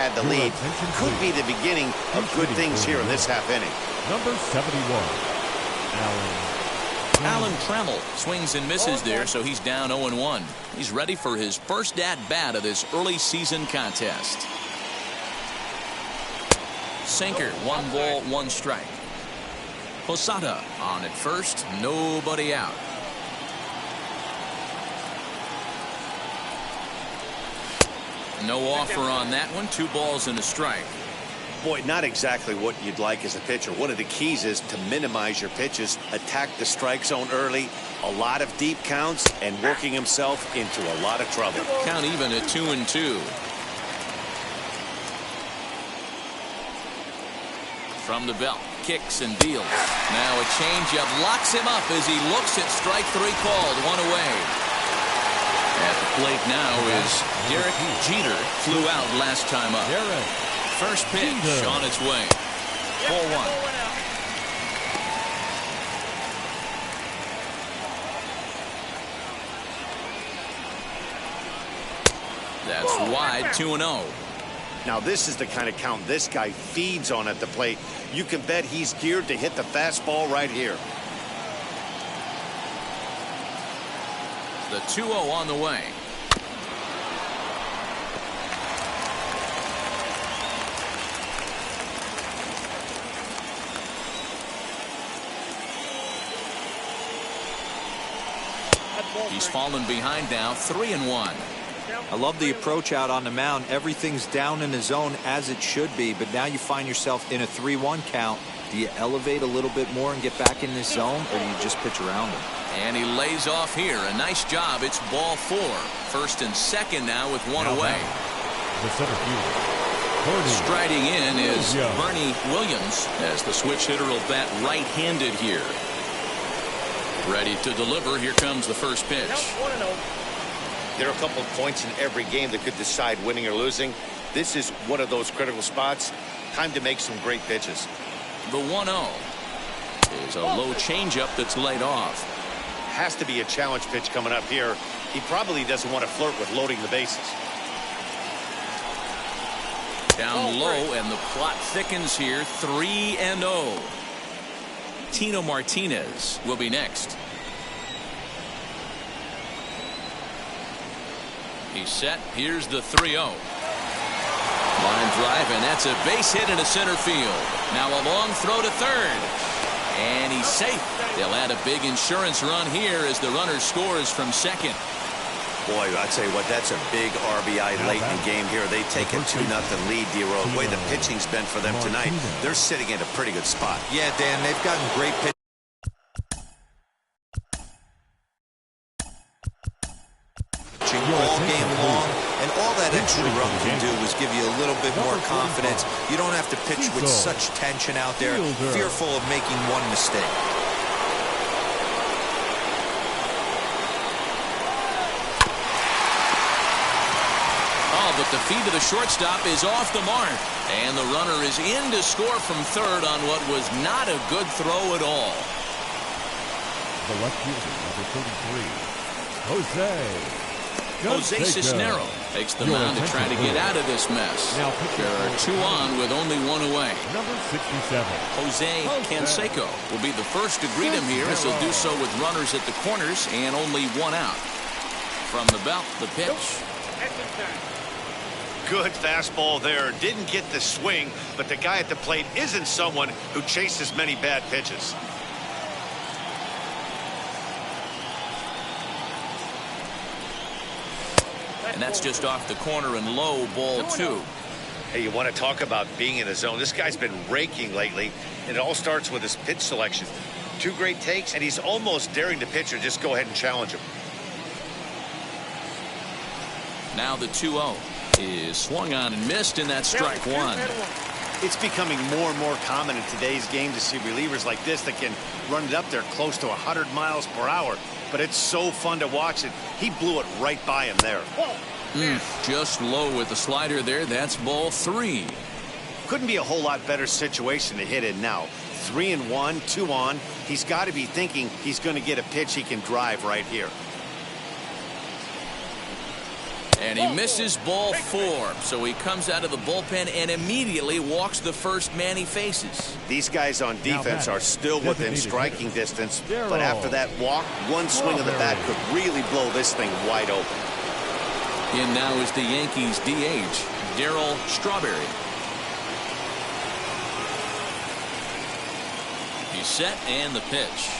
had the lead. Could be the beginning of good things here in this half inning. Number 71, Alan Trammell swings and misses there, so he's down 0-1. He's ready for his first at-bat of this early season contest. Sinker, 1 ball, 1 strike. Posada on at first, nobody out. No offer on that one, 2 balls and a strike. Boy, not exactly what you'd like as a pitcher. One of the keys is to minimize your pitches, attack the strike zone early, a lot of deep counts, and working himself into a lot of trouble. Count even at 2-2. From the belt, kicks and deals. Now a changeup locks him up as he looks at strike 3 called, 1 away. At the plate now is Derek Jeter, flew out last time up. First pitch on its way. Ball 1. That's wide, 2-0. Now this is the kind of count this guy feeds on at the plate. You can bet he's geared to hit the fastball right here. The 2-0 on the way. He's fallen behind now, 3-1. I love the approach out on the mound. Everything's down in the zone as it should be, but now you find yourself in a 3-1 count. Do you elevate a little bit more and get back in this zone, or do you just pitch around him? And he lays off here. A nice job. It's ball 4. First and second now with 1 away. the center fielder. Striding in is Bernie Williams as the switch hitter will bat right-handed here. Ready to deliver. Here comes the first pitch. There are a couple of points in every game that could decide winning or losing. This is one of those critical spots. Time to make some great pitches. The 1-0 is a low changeup that's laid off. Has to be a challenge pitch coming up here. He probably doesn't want to flirt with loading the bases. Down low, and the plot thickens here. 3-0. Tino Martinez will be next. He's set. Here's the 3-0. Line drive, and that's a base hit into center field. Now a long throw to third. And he's safe. They'll add a big insurance run here as the runner scores from second. Boy, I tell you what, that's a big RBI late in the game here. They take a 2-0 lead, D-Row. The way the pitching's been for them tonight, they're sitting in a pretty good spot. Yeah, Dan, they've gotten great pitching all game long, and all that extra run can do is give you a little bit more confidence. You don't have to pitch with such tension out there, fearful of making one mistake. But the feed to the shortstop is off the mark. And the runner is in to score from third on what was not a good throw at all. The left fielder, number 33, Jose Cisnero takes the mound to try to get out of this mess. There are 2 on with only 1 away. Number 67, Jose Canseco will be the first to greet him here, as he'll do so with runners at the corners and only 1 out. From the belt, the pitch. Good fastball there. Didn't get the swing, but the guy at the plate isn't someone who chases many bad pitches. And that's just off the corner and low, ball 2. Hey, you want to talk about being in a zone? This guy's been raking lately, and it all starts with his pitch selection. 2 great takes, and he's almost daring the pitcher just go ahead and challenge him. Now the 2-0 is swung on and missed, and that's strike 1. It's becoming more and more common in today's game to see relievers like this that can run it up there close to 100 miles per hour. But it's so fun to watch it. He blew it right by him there. Just low with the slider there. That's ball 3. Couldn't be a whole lot better situation to hit in now. 3-1, 2 on. He's got to be thinking he's going to get a pitch he can drive right here. And he misses ball 4. So he comes out of the bullpen and immediately walks the first man he faces. These guys on defense are still within striking distance, but after that walk, one swing of the bat could really blow this thing wide open. In now is the Yankees DH, Darryl Strawberry. He's set and the pitch.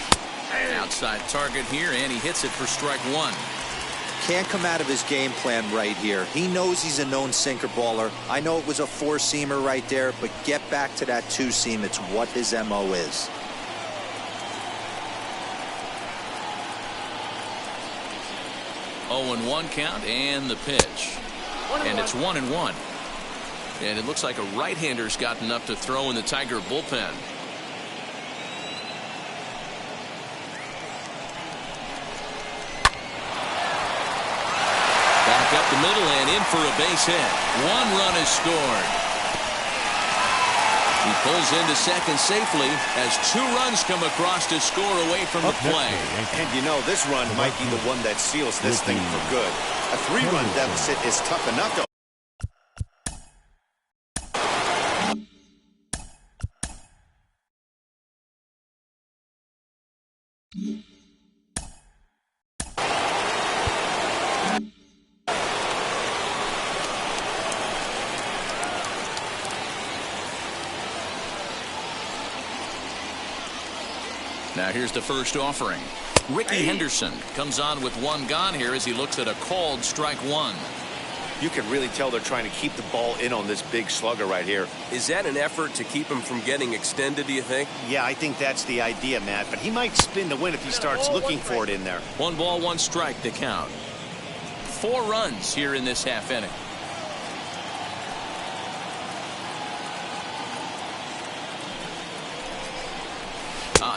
Outside target here, and he hits it for strike 1. Can't come out of his game plan right here. He knows he's a known sinker baller. I know it was a 4-seamer right there, but get back to that 2-seam. It's what his MO is. Oh, 0-1 count and the pitch. And it's 1-1. And it looks like a right-hander's gotten up to throw in the Tiger bullpen. Back up the middle and in for a base hit. 1 run is scored. He pulls into second safely as 2 runs come across to score away from the play. And you know, this run might be the one that seals this thing for good. A 3-run deficit is tough enough to... Now here's the first offering. Ricky Henderson comes on with 1 gone here as he looks at a called strike 1. You can really tell they're trying to keep the ball in on this big slugger right here. Is that an effort to keep him from getting extended, do you think? Yeah, I think that's the idea, Matt, but he might spin to win if he starts looking for it in there. 1 ball, 1 strike to count. 4 runs here in this half inning.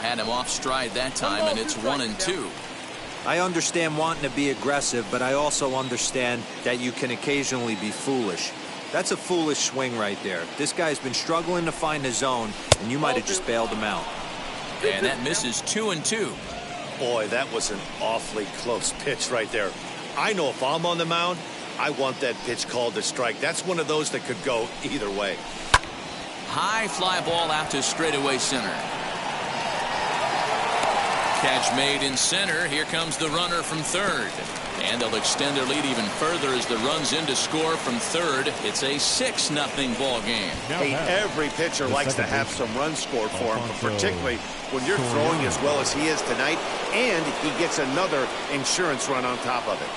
Had him off stride that time, and it's 1-2. I understand wanting to be aggressive, but I also understand that you can occasionally be foolish. That's a foolish swing right there. This guy's been struggling to find his zone, and you might have just bailed him out. And that misses 2-2. Boy, that was an awfully close pitch right there. I know if I'm on the mound, I want that pitch called a strike. That's one of those that could go either way. High fly ball out to straightaway center. Catch made in center. Here comes the runner from third. And they'll extend their lead even further as the run's in to score from third. It's a 6-0 ball game. Hey, every pitcher likes to have some runs scored for him, but particularly when you're throwing as well as he is tonight, and he gets another insurance run on top of it.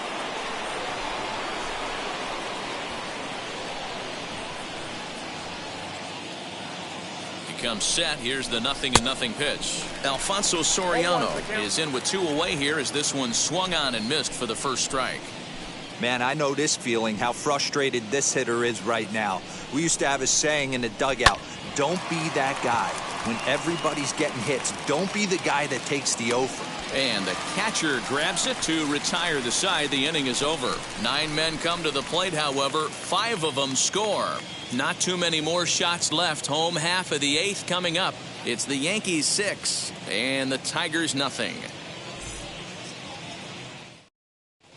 Comes set. Here's the 0-0 pitch. Alfonso Soriano is in with 2 away here as this one swung on and missed for the first strike. Man, I know this feeling, how frustrated this hitter is right now. We used to have a saying in the dugout, don't be that guy. When everybody's getting hits, don't be the guy that takes the over. And the catcher grabs it to retire the side. The inning is over. 9 men come to the plate, however. 5 of them score. Not too many more shots left. Home half of the 8th coming up. It's the Yankees 6 and the Tigers nothing.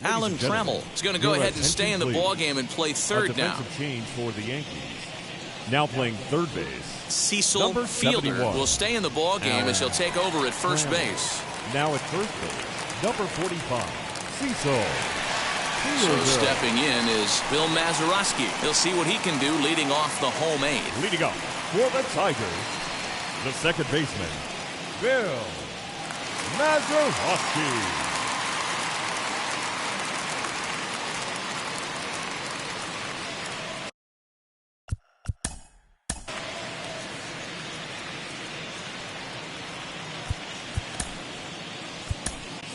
Alan Trammell is going to go ahead and stay in the ballgame and play third now. Change for the Yankees. Now playing third base. Cecil Fielder will stay in the ballgame as he'll take over at first base. Now at first base, number 45, Cecil. So stepping in is Bill Mazeroski. He'll see what he can do leading off the home 8. Leading off for the Tigers, the second baseman, Bill Mazeroski.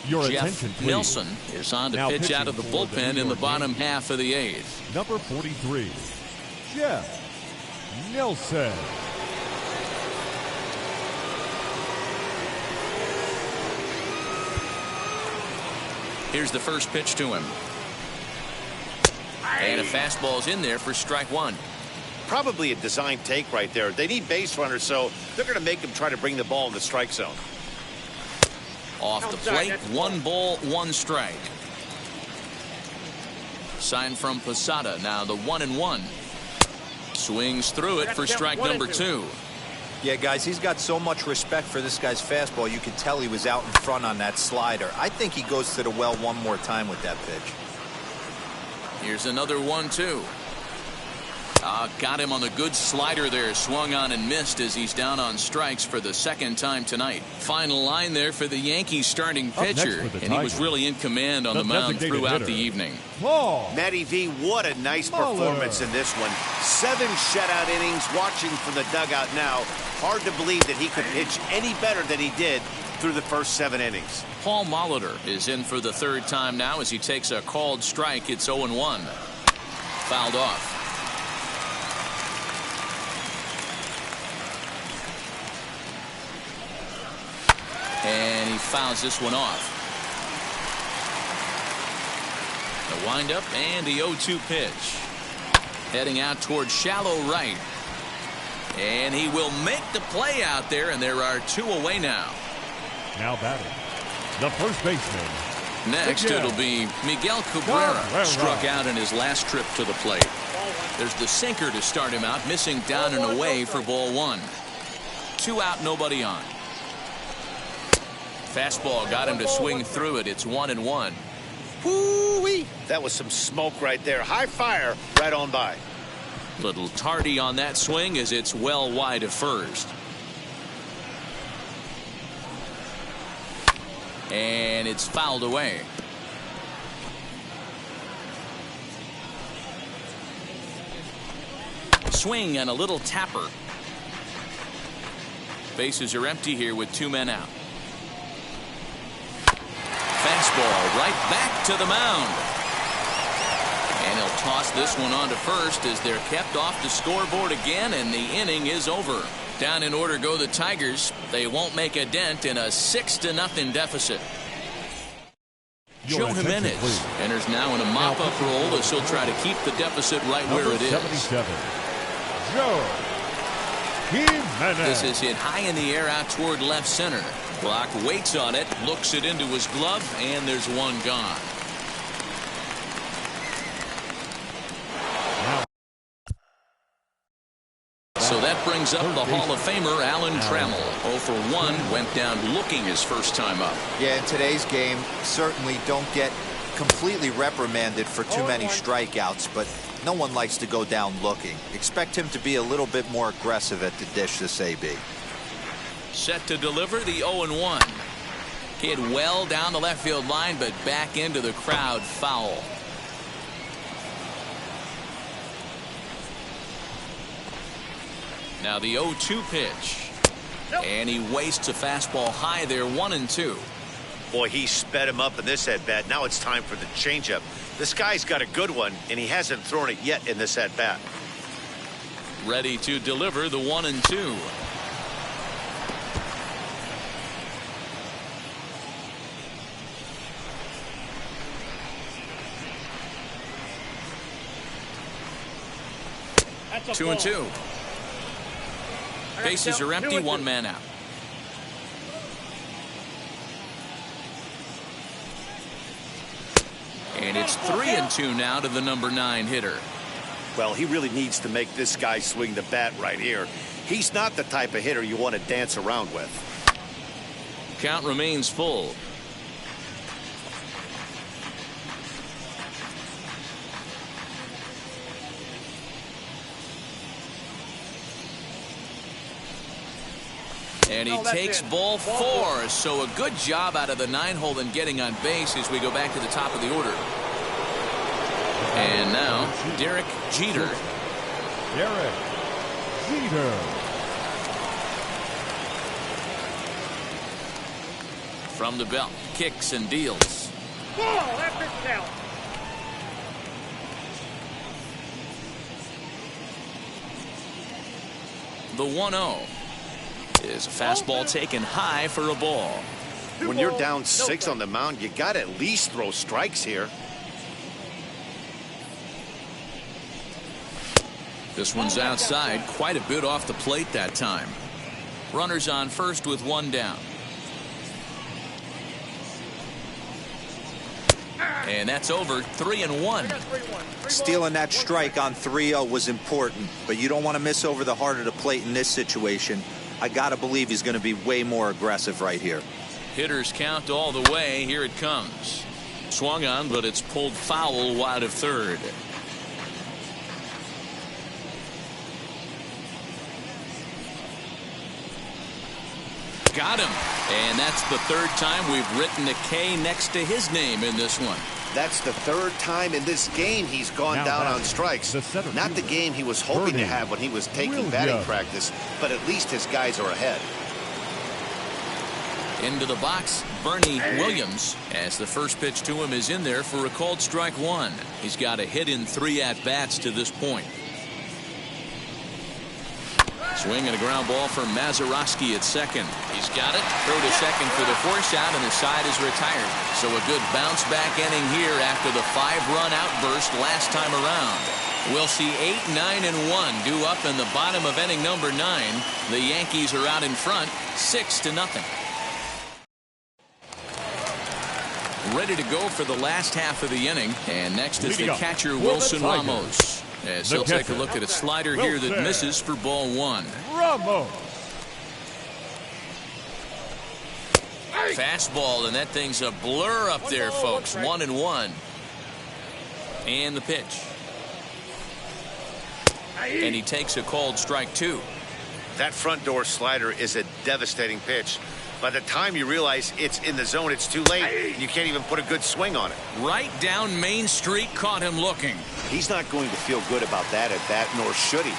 Your attention, Jeff Nelson is on to pitch out of the bullpen in the bottom half of the 8th. Number 43, Jeff Nelson. Here's the first pitch to him. And a fastball's in there for strike 1. Probably a design take right there. They need base runners, so they're going to make him try to bring the ball in the strike zone. Off the plate, 1 ball, 1 strike. Sign from Posada. Now the 1-1. Swings through it for strike number 2. Yeah, guys, he's got so much respect for this guy's fastball. You can tell he was out in front on that slider. I think he goes to the well one more time with that pitch. Here's another 1-2. Got him on the good slider there. Swung on and missed as he's down on strikes for the second time tonight. Final line there for the Yankees starting pitcher. And he was really in command on the mound throughout the evening. Matty V, what a nice performance in this one. 7 shutout innings. Watching from the dugout now, hard to believe that he could pitch any better than he did through the first 7 innings. Paul Molitor is in for the 3rd time now as he takes a called strike. It's 0-1. Fouled off. And he fouls this one off. The windup and the 0-2 pitch. Heading out toward shallow right. And he will make the play out there, and there are 2 away now. Now batting, the first baseman. Next, it'll be Miguel Cabrera. Struck out in his last trip to the plate. There's the sinker to start him out, missing down and away for ball 1. 2 out, nobody on. Fastball got him to swing through it. It's 1-1. Woo-wee! That was some smoke right there. High fire right on by. Little tardy on that swing as it's well wide of first. And it's fouled away. Swing and a little tapper. Bases are empty here with 2 men out. Fastball right back to the mound. And he'll toss this one on to first as they're kept off the scoreboard again, and the inning is over. Down in order go the Tigers. They won't make a dent in a 6-0 deficit. Joe Jimenez enters now in a mop-up role as he'll try to keep the deficit right where it is. 77. Joe Jimenez. This is hit high in the air out toward left center. Block waits on it, looks it into his glove, and there's 1 gone. So that brings up the Hall of Famer Alan Trammell. 0 for 1, went down looking his first time up. Yeah, in today's game, certainly don't get completely reprimanded for too many strikeouts, but no one likes to go down looking. Expect him to be a little bit more aggressive at the dish this AB. Set to deliver the 0-1. Hit well down the left field line, but back into the crowd, foul. Now the 0-2 pitch. And he wastes a fastball high there, 1-2. Boy, he sped him up in this at-bat. Now it's time for the changeup. This guy's got a good one, and he hasn't thrown it yet in this at-bat. Ready to deliver the 1-2. That's 2-2. Bases are empty, 1 man out. And it's 3-2 now to the number 9 hitter. Well, he really needs to make this guy swing the bat right here. He's not the type of hitter you want to dance around with. Count remains full. And he takes ball 4. So a good job out of the 9-hole in getting on base as we go back to the top of the order. And now, Derek Jeter. Derek Jeter. From the belt, kicks and deals. Ball, that pitch down. The 1-0 is a fastball taken high for a ball. When you're down 6 on the mound, you got to at least throw strikes here. This one's outside, quite a bit off the plate that time. Runners on first with 1 down. And that's over 3-1. Stealing that strike on 3-0 was important, but you don't want to miss over the heart of the plate in this situation. I got to believe he's going to be way more aggressive right here. Hitters count all the way. Here it comes. Swung on, but it's pulled foul wide of third. Got him. And that's the third time we've written a K next to his name in this one. That's the third time in this game he's gone down on strikes. Not the game he was hoping to have when he was taking batting practice, but at least his guys are ahead. Into the box, Bernie Williams, as the first pitch to him is in there for a called strike one. He's got a hit in 3 at-bats to this point. Swing and a ground ball for Mazeroski at second. He's got it. Throw to second for the force out, and the side is retired. So a good bounce back inning here after the 5-run outburst last time around. We'll see 8, 9, and 1 due up in the bottom of inning number 9. The Yankees are out in front, 6-0. Ready to go for the last half of the inning, and next is the catcher Wilson Ramos. As he'll take a look at a slider here that misses for ball 1. Ramos. Fastball, and that thing's a blur up there, folks. 1-1. And the pitch. And he takes a called strike 2. That front door slider is a devastating pitch. By the time you realize it's in the zone, it's too late. You can't even put a good swing on it. Right down Main Street, caught him looking. He's not going to feel good about that at bat, nor should he.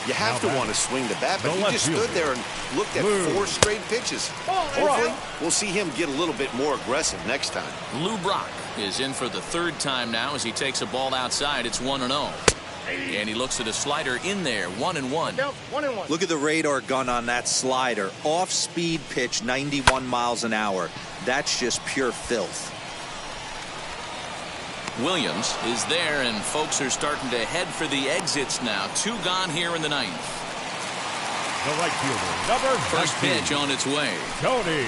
You have to want to swing the bat, but he just stood there and looked at 4 straight pitches. Hopefully, we'll see him get a little bit more aggressive next time. Lou Brock is in for the 3rd time now as he takes a ball outside. It's 1-0. And he looks at a slider in there, 1-1. Look at the radar gun on that slider. Off-speed pitch, 91 miles an hour. That's just pure filth. Williams is there, and folks are starting to head for the exits now. 2 gone here in the 9th. The right fielder, number 19. First pitch on its way. Tony.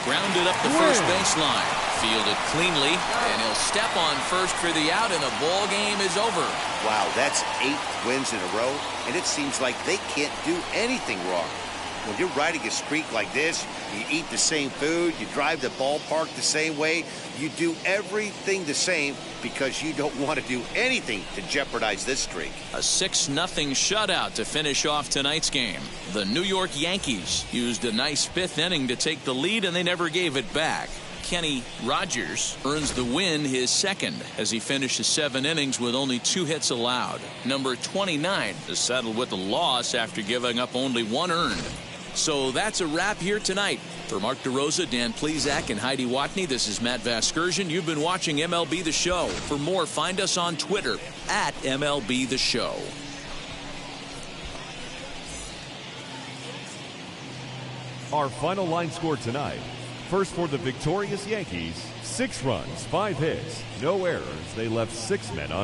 Grounded up the first baseline. Fielded cleanly, and he'll step on first for the out, and the ball game is over. Wow, that's 8 wins in a row, and it seems like they can't do anything wrong. When you're riding a streak like this, you eat the same food, you drive the ballpark the same way, you do everything the same because you don't want to do anything to jeopardize this streak. A 6-0 shutout to finish off tonight's game. The New York Yankees used a nice 5th inning to take the lead, and they never gave it back. Kenny Rogers earns the win, his 2nd, as he finishes 7 innings with only 2 hits allowed. Number 29 is settled with a loss after giving up only 1 earned. So that's a wrap here tonight. For Mark DeRosa, Dan Plesac, and Heidi Watney, this is Matt Vasgersian. You've been watching MLB The Show. For more, find us on Twitter at MLB The Show. Our final line score tonight. First for the victorious Yankees, 6 runs, 5 hits, no errors. They left 6 men on